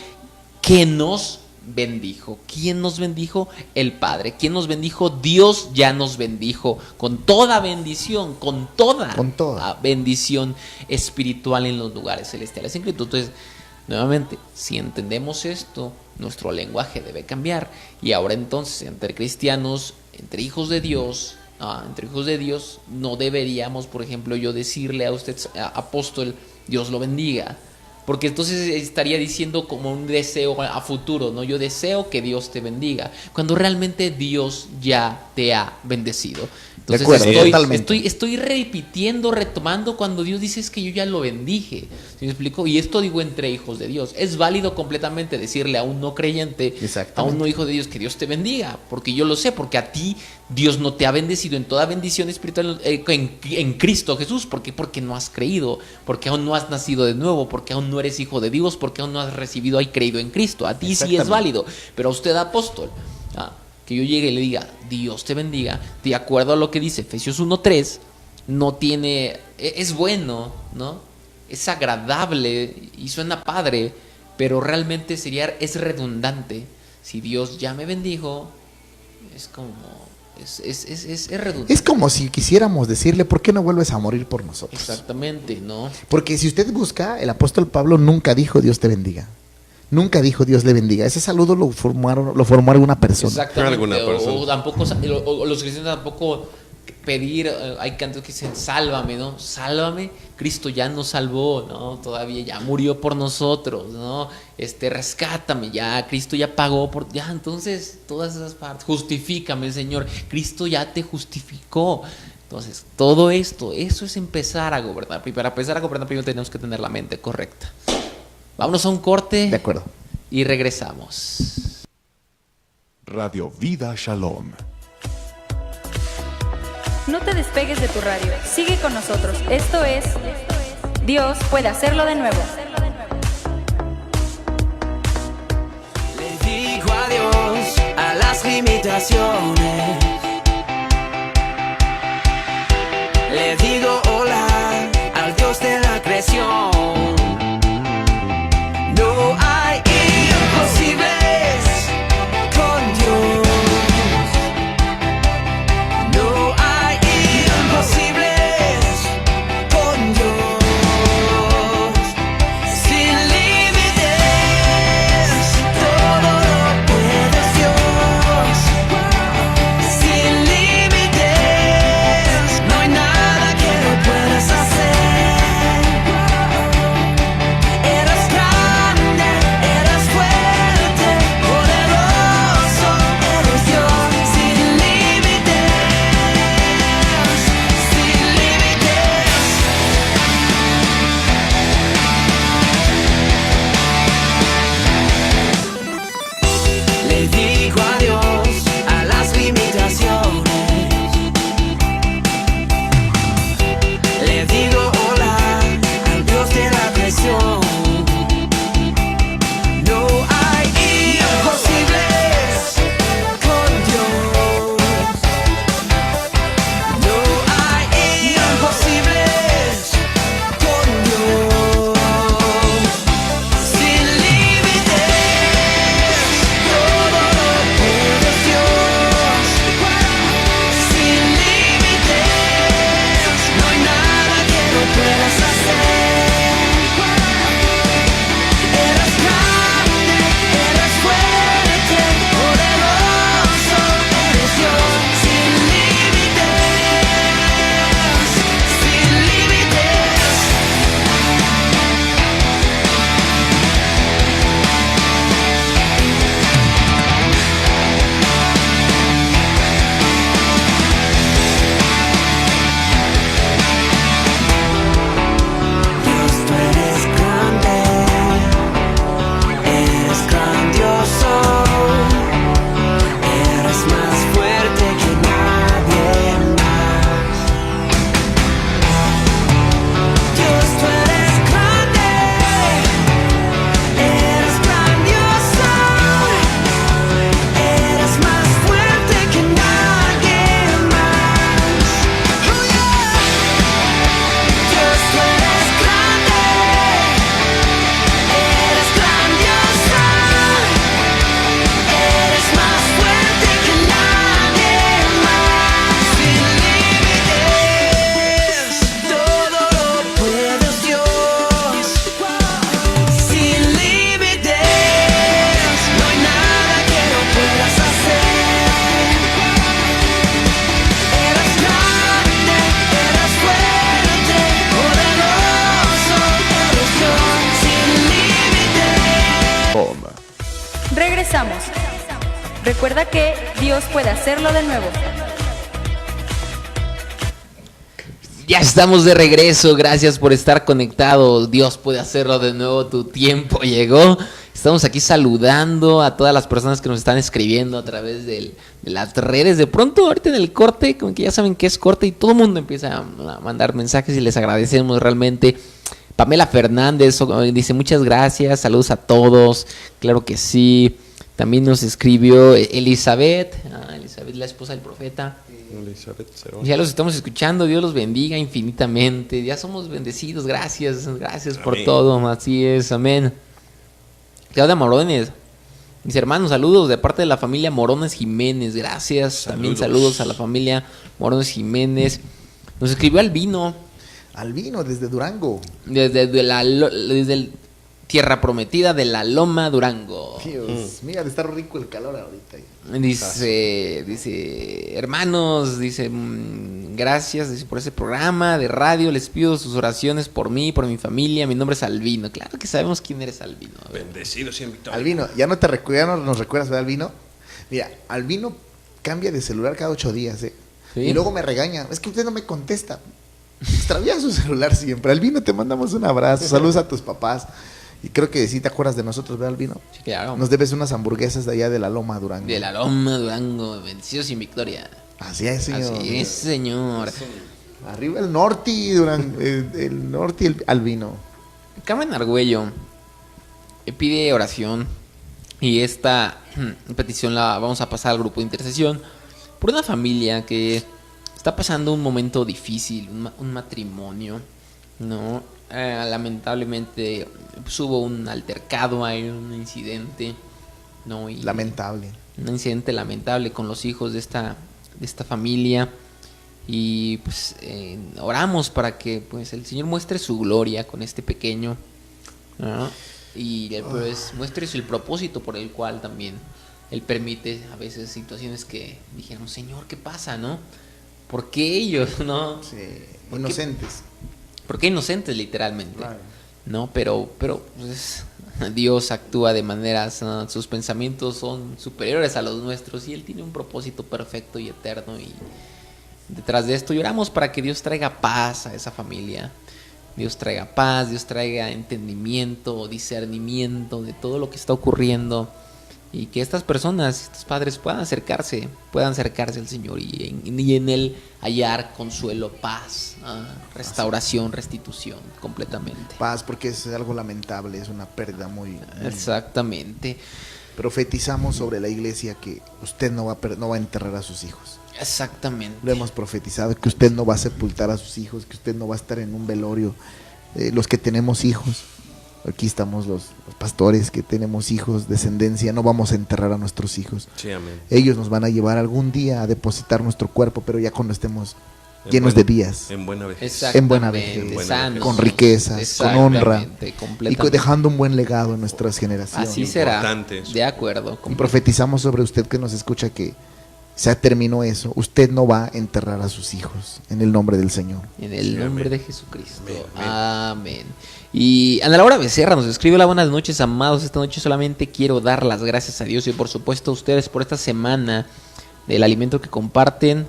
que nos bendijo. ¿Quién nos bendijo? El Padre. ¿Quién nos bendijo? Dios ya nos bendijo con toda bendición, con toda bendición espiritual en los lugares celestiales. Entonces, nuevamente, si entendemos esto, nuestro lenguaje debe cambiar. Y ahora entonces, entre cristianos, entre hijos de Dios, no deberíamos, por ejemplo, yo decirle a usted, apóstol, Dios lo bendiga. Porque entonces estaría diciendo como un deseo a futuro, ¿no? Yo deseo que Dios te bendiga, cuando realmente Dios ya te ha bendecido. Entonces de acuerdo, estoy repitiendo, retomando cuando Dios dice es que yo ya lo bendije. ¿Sí me explico? Y esto digo entre hijos de Dios. Es válido completamente decirle a un no creyente, a un no hijo de Dios, que Dios te bendiga, porque yo lo sé, porque a ti Dios no te ha bendecido en toda bendición espiritual en Cristo Jesús. ¿Por qué? Porque no has creído, porque aún no has nacido de nuevo, porque aún no eres hijo de Dios, porque aún no has recibido y creído en Cristo. A ti sí es válido, pero a usted, apóstol, que yo llegue y le diga Dios te bendiga, de acuerdo a lo que dice Efesios 1:3, no tiene, es bueno, ¿no? Es agradable y suena padre, pero realmente es redundante. Si Dios ya me bendijo, es como es redundante. Es como si quisiéramos decirle, ¿por qué no vuelves a morir por nosotros? Exactamente, ¿no? Porque si usted busca, el apóstol Pablo nunca dijo Dios te bendiga. Nunca dijo Dios le bendiga. Ese saludo lo formó alguna persona. Exactamente. Alguna persona. O tampoco, o los cristianos tampoco pedir, hay cantos que dicen sálvame, ¿no? Sálvame, Cristo ya nos salvó, ¿no? Todavía ya murió por nosotros, ¿no? Rescátame, ya, Cristo ya pagó por, ya, entonces, todas esas partes, justifícame, Señor, Cristo ya te justificó. Entonces, todo esto, eso es empezar a gobernar. Y para empezar a gobernar primero tenemos que tener la mente correcta. Vámonos a un corte. De acuerdo. Y regresamos. Radio Vida Shalom. No te despegues de tu radio. Sigue con nosotros. Esto es Dios puede hacerlo de nuevo. Le digo adiós a las limitaciones. Le digo hola al Dios de la creación. No hay imposibles con Dios. No hay imposibles con Dios. Sin límites, todo lo puede Dios. Sin límites, no hay nada que no puedas hacer. regresamos. Recuerda que Dios puede hacerlo de nuevo. Ya estamos de regreso, gracias por estar conectados. Dios puede hacerlo de nuevo, tu tiempo llegó. Estamos aquí saludando a todas las personas que nos están escribiendo a través de las redes. De pronto, ahorita en el corte, como que ya saben que es corte y todo el mundo empieza a mandar mensajes y les agradecemos realmente. Pamela Fernández dice muchas gracias, saludos a todos, claro que sí. También nos escribió Elizabeth, Elizabeth, la esposa del profeta. Elizabeth Cerón. Ya los estamos escuchando, Dios los bendiga infinitamente. Ya somos bendecidos, gracias por Amén. todo, así es, amén. Claudia Morones, mis hermanos, saludos de parte de la familia Morones Jiménez, gracias. También saludos a la familia Morones Jiménez. Nos escribió Albino. Albino, desde Durango. Desde el Tierra Prometida de la Loma, Durango. Dios, mira, está rico el calor ahorita. Dice, hermanos, dice, gracias por ese programa de radio, les pido sus oraciones por mí, por mi familia, mi nombre es Albino. Claro que sabemos quién eres, Albino. Bendecido siempre, Victoria. Albino, ya no nos recuerdas, ¿verdad, Albino? Mira, Albino cambia de celular cada 8 días, ¿sí? Y luego me regaña, es que usted no me contesta. Extravía su celular siempre. Albino, te mandamos un abrazo, saludos a tus papás. Y creo que sí te acuerdas de nosotros, ¿verdad, Albino? Sí, claro. Nos debes unas hamburguesas de allá de la Loma, Durango. De la Loma, Durango, bendecidos sin victoria. Así es, señor. Así es, señor. Arriba el norte, Durango, el norte y el Albino. Carmen Argüello pide oración y esta petición la vamos a pasar al grupo de intercesión por una familia que está pasando un momento difícil, un matrimonio, ¿no? Lamentablemente pues, hubo un altercado, hay un incidente, ¿no? Y lamentable. Un incidente lamentable con los hijos de esta familia. Y pues oramos para que pues el Señor muestre su gloria con este pequeño, ¿no? Y pues muestre el propósito por el cual también Él permite a veces situaciones que dijeron, Señor, ¿qué pasa, no? ¿Por qué ellos, no? Sí, inocentes. ¿Por qué inocentes, literalmente? Claro. No, pero pues, Dios actúa de maneras, sus pensamientos son superiores a los nuestros y Él tiene un propósito perfecto y eterno. Y detrás de esto lloramos para que Dios traiga paz a esa familia. Dios traiga paz, Dios traiga entendimiento, discernimiento de todo lo que está ocurriendo. Y que estas personas, estos padres puedan acercarse al Señor y en Él hallar consuelo, paz, restauración, restitución, completamente. Paz, porque es algo lamentable, es una pérdida muy... Exactamente. Profetizamos sobre la iglesia que usted no va a enterrar a sus hijos. Exactamente. Lo hemos profetizado, que usted no va a sepultar a sus hijos, que usted no va a estar en un velorio. Los que tenemos hijos, aquí estamos los pastores que tenemos hijos, descendencia, no vamos a enterrar a nuestros hijos. Sí, amén. Ellos nos van a llevar algún día a depositar nuestro cuerpo, pero ya cuando estemos llenos de días. En buena vejez. En buena vejez, sanos, con riquezas, con honra y dejando un buen legado en nuestras generaciones. Así será. Importante eso. De acuerdo. Y profetizamos sobre usted que nos escucha que se terminó eso. Usted no va a enterrar a sus hijos en el nombre del Señor. En el nombre amén. de Jesucristo. Amén. Amén. Y Ana Laura Becerra nos escribe: hola, buenas noches, amados. Esta noche solamente quiero dar las gracias a Dios y por supuesto a ustedes por esta semana del alimento que comparten.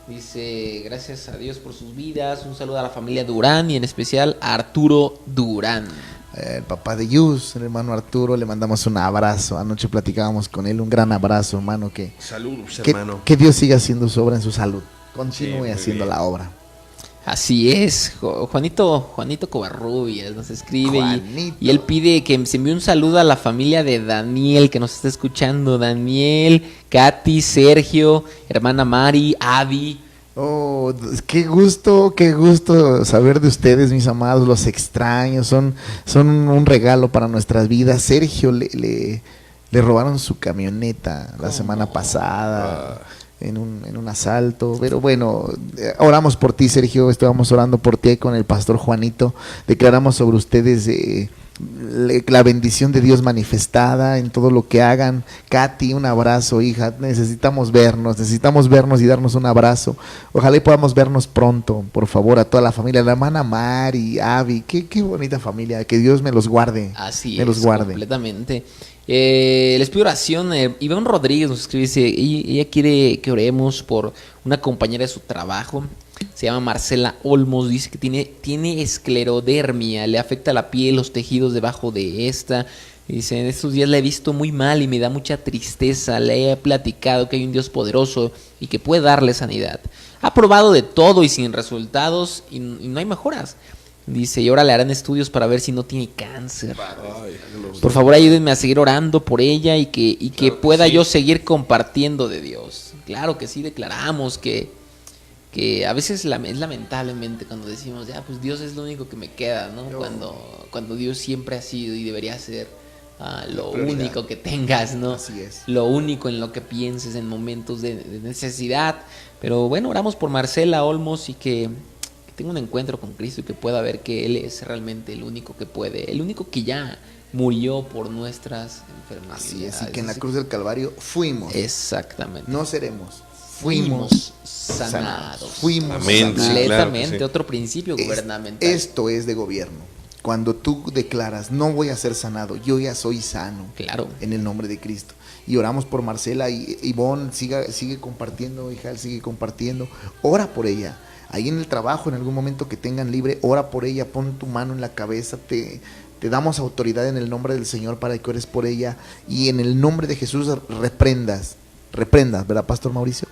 Dice, gracias a Dios por sus vidas. Un saludo a la familia Durán y en especial a Arturo Durán. El papá de Yus, el hermano Arturo, le mandamos un abrazo. Anoche platicábamos con él, un gran abrazo, hermano. Saludos, Que, hermano. que Dios siga haciendo su obra en su salud. Continúe Sí, haciendo bien. la obra. Así es, Juanito Covarrubias nos escribe Juanito. y él pide que se envíe un saludo a la familia de Daniel que nos está escuchando. Daniel, Katy, Sergio, hermana Mari, Avi. Oh, qué gusto saber de ustedes, mis amados, los extraño, son un regalo para nuestras vidas. Sergio le robaron su camioneta la semana pasada en un asalto, pero bueno, oramos por ti, Sergio, estábamos orando por ti con el pastor Juanito, declaramos sobre ustedes la bendición de Dios manifestada en todo lo que hagan. Katy, un abrazo, hija, necesitamos vernos y darnos un abrazo. Ojalá y podamos vernos pronto, por favor, a toda la familia, la hermana Mari, Abby, qué bonita familia, que Dios me los guarde. Así me los guarde. Completamente. Les pido oración. Iván Rodríguez nos escribe, dice, ella quiere que oremos por una compañera de su trabajo. Se llama Marcela Olmos, dice que tiene esclerodermia, le afecta la piel, los tejidos debajo de esta. Dice, en estos días la he visto muy mal y me da mucha tristeza. Le he platicado que hay un Dios poderoso y que puede darle sanidad. Ha probado de todo y sin resultados y no hay mejoras. Dice, y ahora le harán estudios para ver si no tiene cáncer. Por favor, ayúdenme a seguir orando por ella y que pueda yo seguir compartiendo de Dios. Claro que sí, declaramos que a veces es lamentablemente cuando decimos, ya, pues Dios es lo único que me queda, ¿no? Cuando Dios siempre ha sido y debería ser lo único que tengas, ¿no? Así es. Lo único en lo que pienses en momentos de necesidad. Pero bueno, oramos por Marcela Olmos y que tenga un encuentro con Cristo y que pueda ver que Él es realmente el único que puede, el único que ya murió por nuestras enfermedades. Así es, y que en la cruz del Calvario fuimos. Exactamente. No seremos. Fuimos sanados. Fuimos Amén. sanados. Sí, claro que Completamente, sí. otro principio gubernamental. Esto es de gobierno. Cuando tú declaras, no voy a ser sanado, yo ya soy sano. Claro. En el nombre de Cristo. Y oramos por Marcela y Ivonne, sigue compartiendo, hija, sigue compartiendo. Ora por ella. Ahí en el trabajo, en algún momento que tengan libre, ora por ella, pon tu mano en la cabeza, te damos autoridad en el nombre del Señor para que ores por ella. Y en el nombre de Jesús reprendas, ¿verdad, Pastor Mauricio?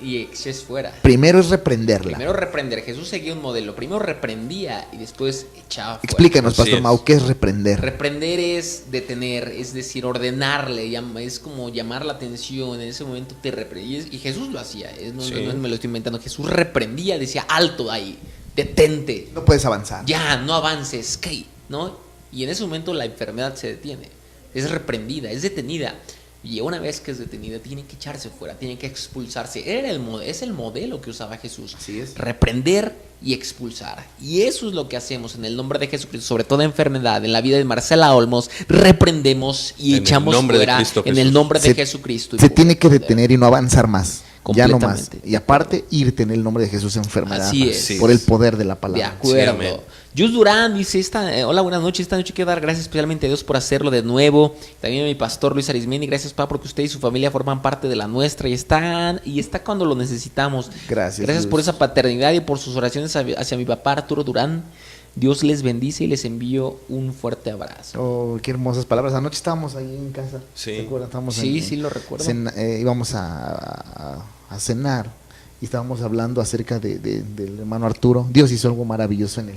Y eches fuera. Primero es reprenderla. Primero reprender. Jesús seguía un modelo. Primero reprendía y después echaba fuera. Explícanos, Así Pastor es. Mau, ¿qué es reprender? Reprender es detener, es decir, ordenarle, es como llamar la atención. En ese momento te reprendía. Y Jesús lo hacía, no me lo estoy inventando. Jesús reprendía, decía, alto ahí, detente. No puedes avanzar. Ya, no avances, ¿qué? ¿No? Y en ese momento la enfermedad se detiene. Es reprendida, es detenida. Y una vez que es detenida, tiene que echarse fuera, tiene que expulsarse. Es el modelo que usaba Jesús. Así es. Reprender y expulsar. Y eso es lo que hacemos en el nombre de Jesucristo. Sobre toda enfermedad, en la vida de Marcela Olmos, reprendemos y En el echamos nombre de fuera Cristo en Jesús. el nombre de Jesucristo. Se tiene que detener y no avanzar más. Ya no más. Completamente. Y aparte, irte en el nombre de Jesús enfermedad. Así es. Por el poder de la De palabra. acuerdo. amén. Jus Durán dice, hola, buenas noches. Esta noche quiero dar gracias especialmente a Dios por hacerlo de nuevo. También a mi pastor Luis Arismendi. Gracias, papá, porque usted y su familia forman parte de la nuestra y está cuando lo necesitamos. Gracias, Gracias por Dios. esa paternidad y por sus oraciones hacia mi papá Arturo Durán. Dios les bendice y les envío un fuerte abrazo. Oh, qué hermosas palabras. Anoche estábamos ahí en casa. Sí. ¿Te acuerdas? Estábamos Sí, lo recuerdo. íbamos a cenar y estábamos hablando acerca del hermano Arturo. Dios hizo algo maravilloso en él.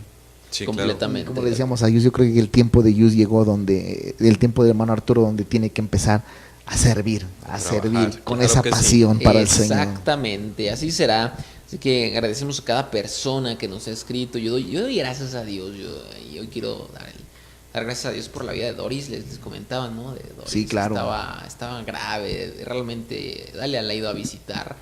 Sí, Completamente. Como le decíamos a Yus, yo creo que el tiempo de Yus llegó el tiempo del hermano Arturo donde tiene que empezar a servir con claro esa que sí. pasión para el Señor. Exactamente, así será. Así que agradecemos a cada persona que nos ha escrito. Yo doy gracias a Dios. Y hoy quiero dar gracias a Dios por la vida de Doris. Les comentaba, ¿no? De Doris. Sí, claro. Estaba grave. Realmente, Dalia la ha ido a visitar,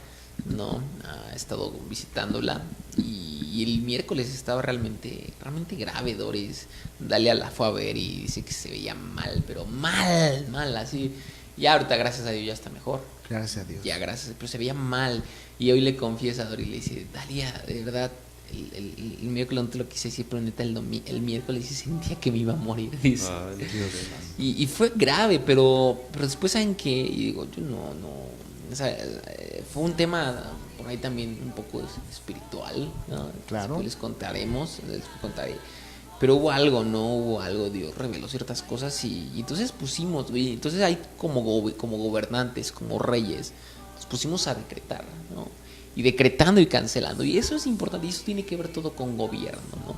¿no? Ha estado visitándola. Y el miércoles estaba realmente grave Doris. Dalia la fue a ver y dice que se veía mal, pero mal, así. Y ahorita, gracias a Dios, ya está mejor. Gracias a Dios. Ya, gracias, pero se veía mal. Y hoy le confiesa a Doris y le dice, Dalia, de verdad, el miércoles no te lo quise decir, pero neta, el miércoles sí sentía que me iba a morir, dice. Ay, Dios mío. Y fue grave, pero después, ¿saben qué? Y digo, yo no. O sea, fue un tema por ahí también un poco espiritual, ¿no? Claro. Después les contaré. Pero hubo algo, Dios reveló ciertas cosas y entonces entonces hay como gobernantes, como reyes, nos pusimos a decretar, ¿no? Y decretando y cancelando, y eso es importante, y eso tiene que ver todo con gobierno, ¿no?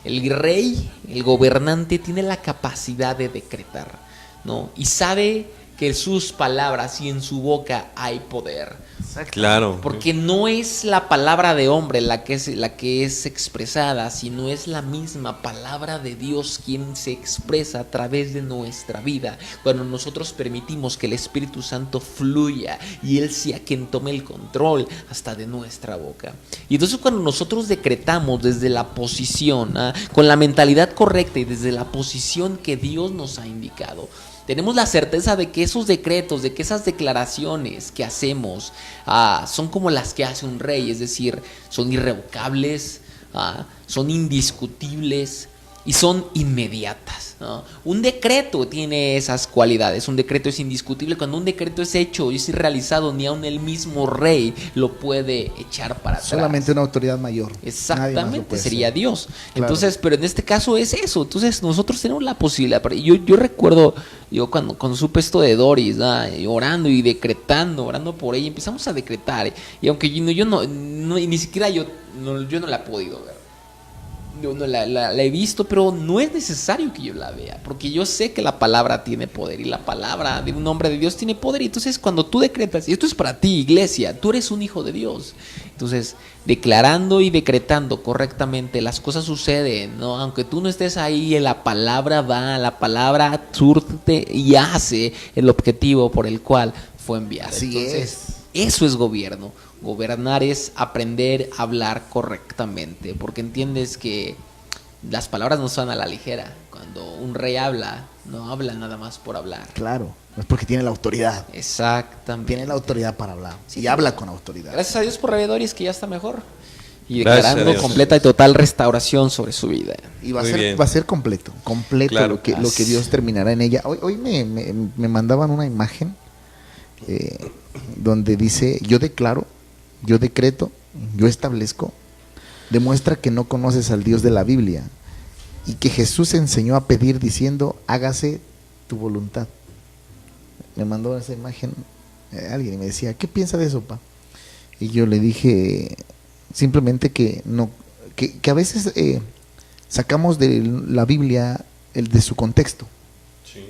El rey, el gobernante, tiene la capacidad de decretar, ¿no? Y sabe que en sus palabras y en su boca hay poder. Claro. Porque no es la palabra de hombre la que es expresada, sino es la misma palabra de Dios quien se expresa a través de nuestra vida. Cuando nosotros permitimos que el Espíritu Santo fluya y Él sea quien tome el control hasta de nuestra boca. Y entonces cuando nosotros decretamos desde la posición, con la mentalidad correcta y desde la posición que Dios nos ha indicado, tenemos la certeza de que esos decretos, de que esas declaraciones que hacemos son como las que hace un rey, es decir, son irrevocables, son indiscutibles y son inmediatas, ¿no? Un decreto tiene esas cualidades, un decreto es indiscutible. Cuando un decreto es hecho y es realizado, ni aun el mismo rey lo puede echar para atrás. Solamente una autoridad mayor. Exactamente, sería hacer. Dios. Claro. Entonces, pero en este caso es eso. Entonces nosotros tenemos la posibilidad. Yo recuerdo, cuando supe esto de Doris, orando y decretando, orando por ella, empezamos a decretar. Y aunque yo no ni siquiera yo no la he podido ver. Yo no la he visto, pero no es necesario que yo la vea, porque yo sé que la palabra tiene poder y la palabra de un hombre de Dios tiene poder. Y entonces cuando tú decretas, y esto es para ti, iglesia, tú eres un hijo de Dios, entonces declarando y decretando correctamente las cosas suceden, ¿no? Aunque tú no estés ahí, la palabra va, la palabra surte y hace el objetivo por el cual fue enviada. Así entonces, es. eso es gobierno. Gobernar es aprender a hablar correctamente, porque entiendes que las palabras no son a la ligera. Cuando un rey habla, no habla nada más por hablar. Claro, es porque tiene la autoridad. Exactamente. Tiene la autoridad para hablar. Sí. Y habla con autoridad. Gracias a Dios por Revedoris, que ya está mejor. Y Gracias a declarando Dios. completa y total restauración sobre su vida. Y va Muy bien. a ser completo Claro. lo que Dios terminará en ella. Hoy me mandaban una imagen donde dice: yo declaro, yo decreto, yo establezco. Demuestra que no conoces al Dios de la Biblia y que Jesús enseñó a pedir diciendo: hágase tu voluntad. Me mandó esa imagen alguien y me decía: ¿qué piensa de eso, pa? Y yo le dije simplemente que a veces sacamos de la Biblia de su contexto. Sí.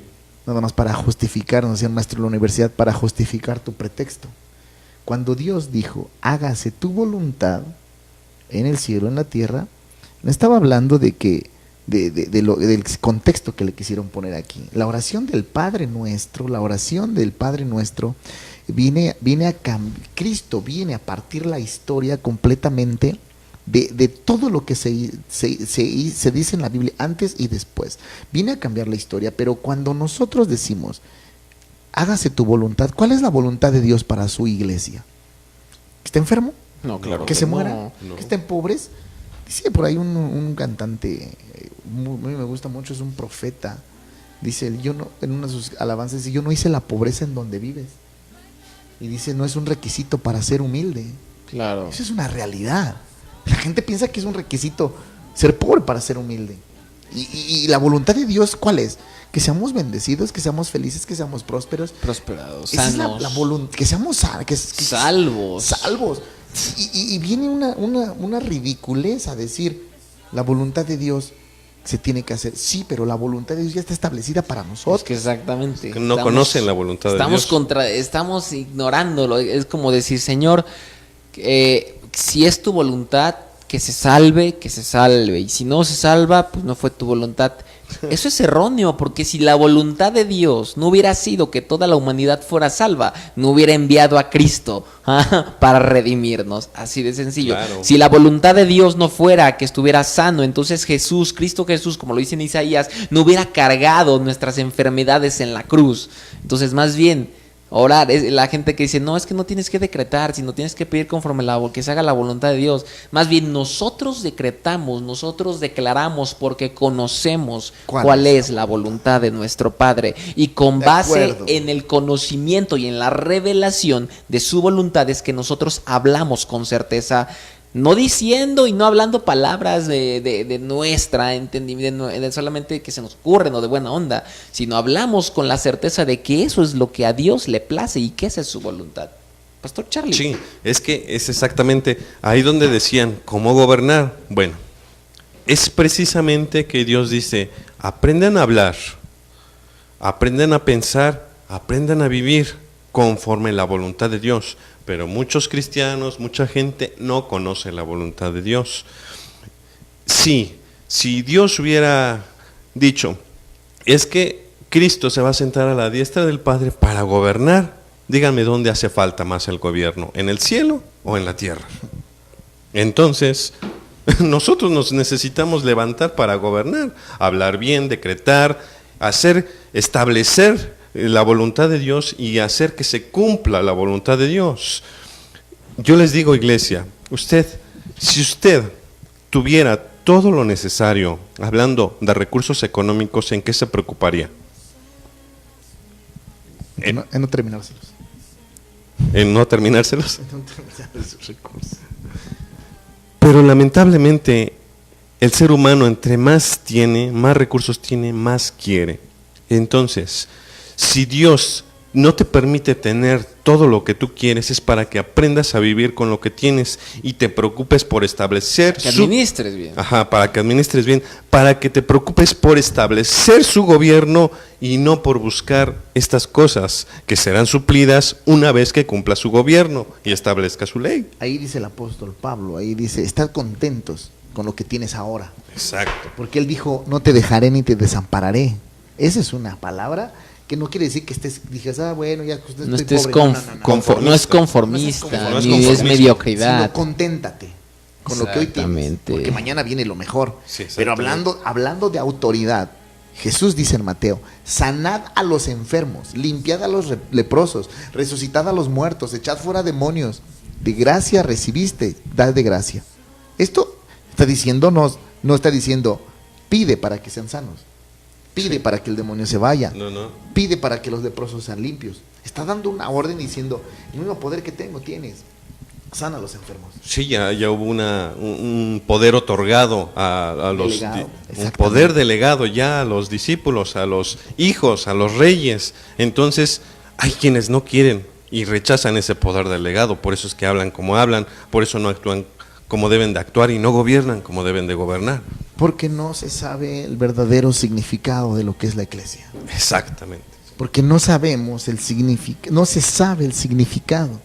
Nada más para justificar, nos decía el maestro de la universidad, para justificar tu pretexto. Cuando Dios dijo: hágase tu voluntad en el cielo, en la tierra, no estaba hablando de que del contexto que le quisieron poner aquí. La oración del Padre Nuestro, Cristo viene a partir la historia completamente de todo lo que se dice en la Biblia antes y después. Viene a cambiar la historia, pero cuando nosotros decimos: hágase tu voluntad, ¿cuál es la voluntad de Dios para su iglesia? ¿Que esté enfermo? No, claro. ¿Que se no. muera? No. ¿Que estén pobres? Dice por ahí un cantante, a mí me gusta mucho, es un profeta. Dice, en una de sus alabanzas, dice: yo no hice la pobreza en donde vives. Y dice: no es un requisito para ser humilde. Claro. Eso es una realidad. La gente piensa que es un requisito ser pobre para ser humilde. Y la voluntad de Dios, ¿cuál es? Que seamos bendecidos, que seamos felices, que seamos prósperos. Prosperados, Esa sanos. es la voluntad, que seamos salvos. salvos. Y viene una ridiculez a decir: la voluntad de Dios se tiene que hacer. Sí, pero la voluntad de Dios ya está establecida para nosotros. Es que exactamente. Que no conocen la voluntad de Dios. Estamos ignorándolo. Es como decir: Señor, si es tu voluntad, que se salve. Y si no se salva, pues no fue tu voluntad. Eso es erróneo, porque si la voluntad de Dios no hubiera sido que toda la humanidad fuera salva, no hubiera enviado a Cristo para redimirnos. Así de sencillo. Claro. Si la voluntad de Dios no fuera que estuviera sano, entonces Cristo Jesús, como lo dice en Isaías, no hubiera cargado nuestras enfermedades en la cruz. Entonces, más bien, orar, es la gente que dice: no, es que no tienes que decretar, sino tienes que pedir conforme que se haga la voluntad de Dios. Más bien, nosotros decretamos, nosotros declaramos, porque conocemos cuál es la voluntad de nuestro Padre, y con base en el conocimiento y en la revelación de su voluntad es que nosotros hablamos con certeza, no diciendo y no hablando palabras de nuestra entendimiento, de solamente que se nos ocurren o de buena onda, sino hablamos con la certeza de que eso es lo que a Dios le place y que esa es su voluntad. Pastor Charlie. Sí, es que es exactamente ahí donde decían cómo gobernar. Bueno, es precisamente que Dios dice: aprendan a hablar, aprendan a pensar, aprendan a vivir. conforme la voluntad de Dios. Pero muchos cristianos, mucha gente no conoce la voluntad de Dios. Sí, si Dios hubiera dicho, es que Cristo se va a sentar a la diestra del Padre para gobernar, díganme dónde hace falta más el gobierno, ¿en el cielo o en la tierra? Entonces, nosotros nos necesitamos levantar para gobernar, hablar bien, decretar, establecer la voluntad de Dios y hacer que se cumpla la voluntad de Dios. Yo les digo, iglesia, si usted tuviera todo lo necesario, hablando de recursos económicos, ¿en qué se preocuparía? En no terminárselos. ¿En no terminárselos? En no terminar sus recursos. Pero lamentablemente el ser humano entre más tiene, más recursos tiene, más quiere. Entonces, si Dios no te permite tener todo lo que tú quieres, es para que aprendas a vivir con lo que tienes y te preocupes por establecer Que administres bien. para que administres bien, para que te preocupes por establecer su gobierno y no por buscar estas cosas que serán suplidas una vez que cumpla su gobierno y establezca su ley. Ahí dice el apóstol Pablo, ahí dice, estad contentos con lo que tienes ahora. Exacto. Porque él dijo, no te dejaré ni te desampararé. Esa es una palabra que no quiere decir que digas, bueno, ya estoy No estés pobre. no es conformista, No es ni conformista, es mediocridad. Sino conténtate con lo que hoy tienes, Exactamente. porque mañana viene lo mejor. Sí, Pero exactamente. hablando de autoridad, Jesús dice en Mateo, sanad a los enfermos, limpiad a los leprosos, resucitad a los muertos, echad fuera demonios, de gracia recibiste, dad de gracia. Esto está diciendo, no está diciendo, pide para que sean sanos, pide para que el demonio se vaya, No. pide para que los leprosos sean limpios. Está dando una orden diciendo, el mismo poder que tengo tienes, sana a los enfermos. Sí, ya hubo un poder otorgado a los Delegado, un exactamente. poder delegado ya a los discípulos, a los hijos, a los reyes. Entonces, hay quienes no quieren y rechazan ese poder delegado, por eso es que hablan como hablan, por eso no actúan como deben de actuar y no gobiernan como deben de gobernar. Porque no se sabe el verdadero significado de lo que es la iglesia. Exactamente. Porque no sabemos no se sabe el significado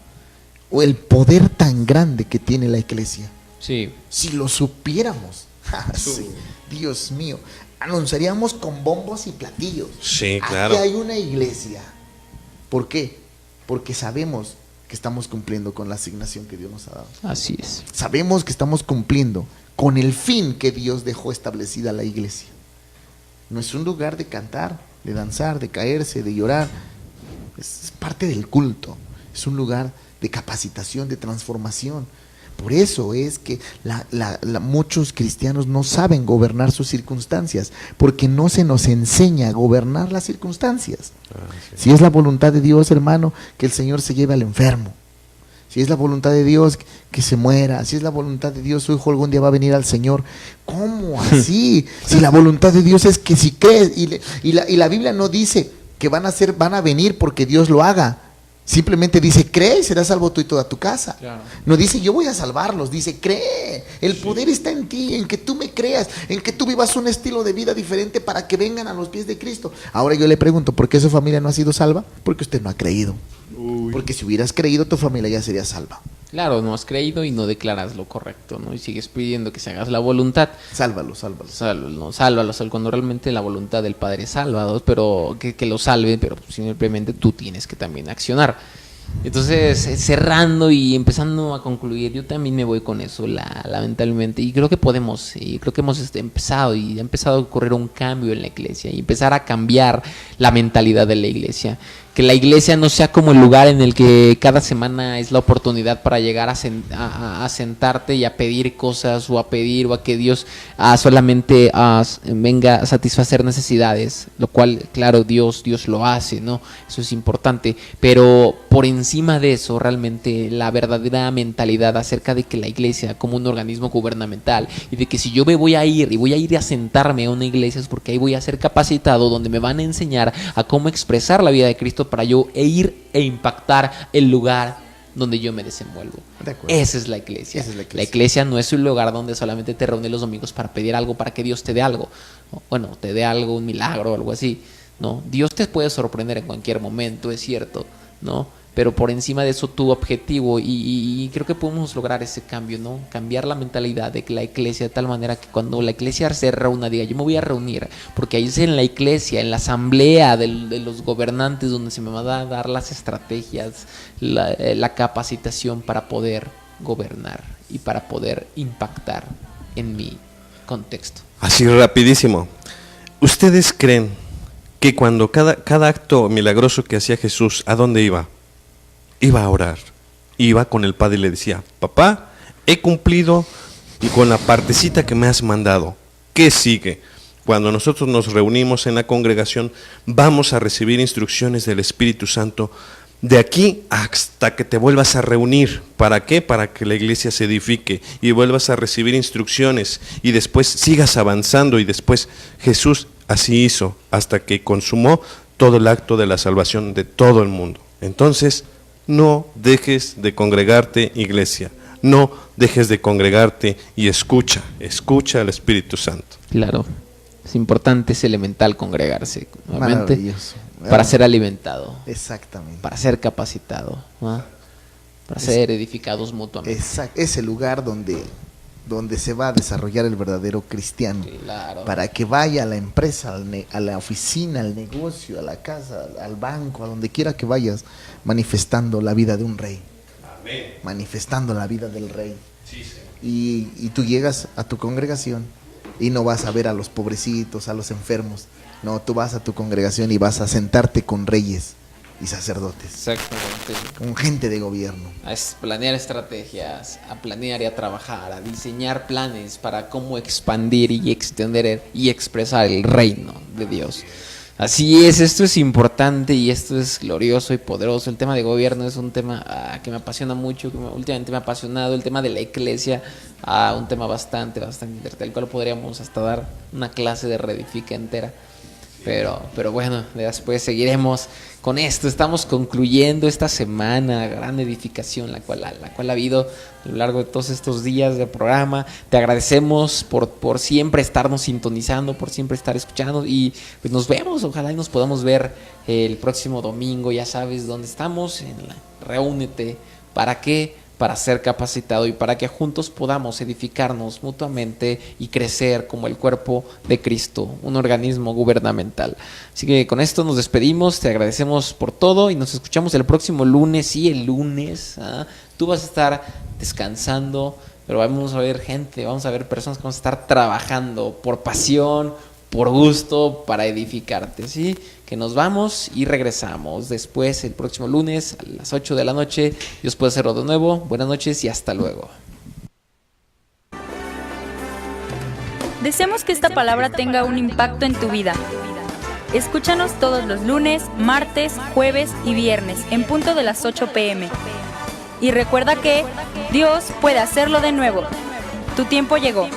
o el poder tan grande que tiene la iglesia. Sí. Si lo supiéramos, sí, Dios mío, anunciaríamos con bombos y platillos. Sí, claro. Aquí hay una iglesia. ¿Por qué? Porque sabemos que estamos cumpliendo con la asignación que Dios nos ha dado. Así es. Sabemos que estamos cumpliendo con el fin que Dios dejó establecida la iglesia. No es un lugar de cantar, de danzar, de caerse, de llorar. Es parte del culto. Es un lugar de capacitación, de transformación. Por eso es que muchos cristianos no saben gobernar sus circunstancias, porque no se nos enseña a gobernar las circunstancias. Si es la voluntad de Dios, hermano, que el Señor se lleve al enfermo. Si es la voluntad de Dios, que se muera. Si es la voluntad de Dios, su hijo algún día va a venir al Señor. ¿Cómo así? Si la voluntad de Dios es que si crees, y la Biblia no dice que van a venir porque Dios lo haga. Simplemente dice, cree y serás salvo tú y toda tu casa. Claro. No dice, yo voy a salvarlos. Dice, cree. El poder está en ti, en que tú me creas, en que tú vivas un estilo de vida diferente para que vengan a los pies de Cristo. Ahora yo le pregunto, ¿por qué su familia no ha sido salva? Porque usted no ha creído. Porque si hubieras creído, tu familia ya sería salva. Claro, no has creído y no declaras lo correcto, ¿no? Y sigues pidiendo que se hagas la voluntad. Sálvalos. Sálvalos, cuando realmente la voluntad del Padre es sálvalos, pero que lo salve, pero simplemente tú tienes que también accionar. Entonces, cerrando y empezando a concluir, yo también me voy con eso, lamentablemente, y creo que podemos, y creo que hemos empezado, y ha empezado a ocurrir un cambio en la iglesia, y empezar a cambiar la mentalidad de la iglesia. Que la iglesia no sea como el lugar en el que cada semana es la oportunidad para llegar a sentarte y a pedir cosas o a que Dios solamente venga a satisfacer necesidades, lo cual, claro, Dios lo hace, ¿no? Eso es importante, pero por encima de eso, realmente la verdadera mentalidad acerca de que la iglesia como un organismo gubernamental y de que si yo me voy a ir a sentarme a una iglesia es porque ahí voy a ser capacitado, donde me van a enseñar a cómo expresar la vida de Cristo para yo ir e impactar el lugar donde yo me desenvuelvo. De acuerdo. Esa es la iglesia. Esa es la iglesia. La iglesia no es un lugar donde solamente te reúnes los domingos para pedir algo, para que Dios te dé algo. Bueno, te dé algo, un milagro o algo así. No, Dios te puede sorprender en cualquier momento, es cierto. ¿no? Pero por encima de eso tu objetivo, y creo que podemos lograr ese cambio, ¿no? Cambiar la mentalidad de la iglesia de tal manera que cuando la iglesia se reúna, diga, yo me voy a reunir, porque ahí es en la iglesia, en la asamblea de los gobernantes, donde se me van a dar las estrategias, la capacitación para poder gobernar y para poder impactar en mi contexto. Así rapidísimo. ¿Ustedes creen que cuando cada acto milagroso que hacía Jesús, ¿a dónde iba? Iba a orar, iba con el Padre y le decía, papá, he cumplido y con la partecita que me has mandado, ¿qué sigue? Cuando nosotros nos reunimos en la congregación, vamos a recibir instrucciones del Espíritu Santo de aquí hasta que te vuelvas a reunir. ¿Para qué? Para que la iglesia se edifique y vuelvas a recibir instrucciones y después sigas avanzando, y después Jesús así hizo hasta que consumó todo el acto de la salvación de todo el mundo. Entonces, no dejes de congregarte, iglesia. No dejes de congregarte y escucha al Espíritu Santo. Claro, es importante, es elemental congregarse nuevamente Maravilloso. para ser alimentado, Exactamente. para ser capacitado, ¿no? Para ser edificados mutuamente. Es el lugar donde se va a desarrollar el verdadero cristiano. Claro. Para que vaya a la empresa, a la oficina, al negocio, a la casa, al banco, a donde quiera que vayas, manifestando la vida de un rey. Amén. Manifestando la vida del rey. Sí, sí. Y tú llegas a tu congregación y no vas a ver a los pobrecitos, a los enfermos. No, tú vas a tu congregación y vas a sentarte con reyes y sacerdotes, Exactamente. con gente de gobierno. A planear estrategias, a planear y a trabajar, a diseñar planes para cómo expandir y extender y expresar el reino de Dios. Así es, esto es importante y esto es glorioso y poderoso. El tema de gobierno es un tema que me apasiona mucho, que últimamente me ha apasionado. El tema de la iglesia, un tema bastante interesante, del cual podríamos hasta dar una clase de Reedifica entera. Pero bueno, después seguiremos con esto. Estamos concluyendo esta semana, gran edificación la cual ha habido a lo largo de todos estos días de programa. Te agradecemos por siempre estarnos sintonizando, por siempre estar escuchando, y pues nos vemos, ojalá y nos podamos ver el próximo domingo. Ya sabes dónde estamos, Reúnete. ¿Para qué? Para ser capacitado y para que juntos podamos edificarnos mutuamente y crecer como el cuerpo de Cristo, un organismo gubernamental. Así que con esto nos despedimos, te agradecemos por todo y nos escuchamos el próximo lunes. Sí, el lunes, tú vas a estar descansando, pero vamos a ver gente, vamos a ver personas que vamos a estar trabajando por pasión, por gusto, para edificarte, ¿sí? Que nos vamos y regresamos después el próximo lunes a las 8 de la noche. Dios puede hacerlo de nuevo. Buenas noches y hasta luego. Deseamos que esta palabra tenga un impacto en tu vida. Escúchanos todos los lunes, martes, jueves y viernes en punto de las 8 p.m. Y recuerda que Dios puede hacerlo de nuevo. Tu tiempo llegó.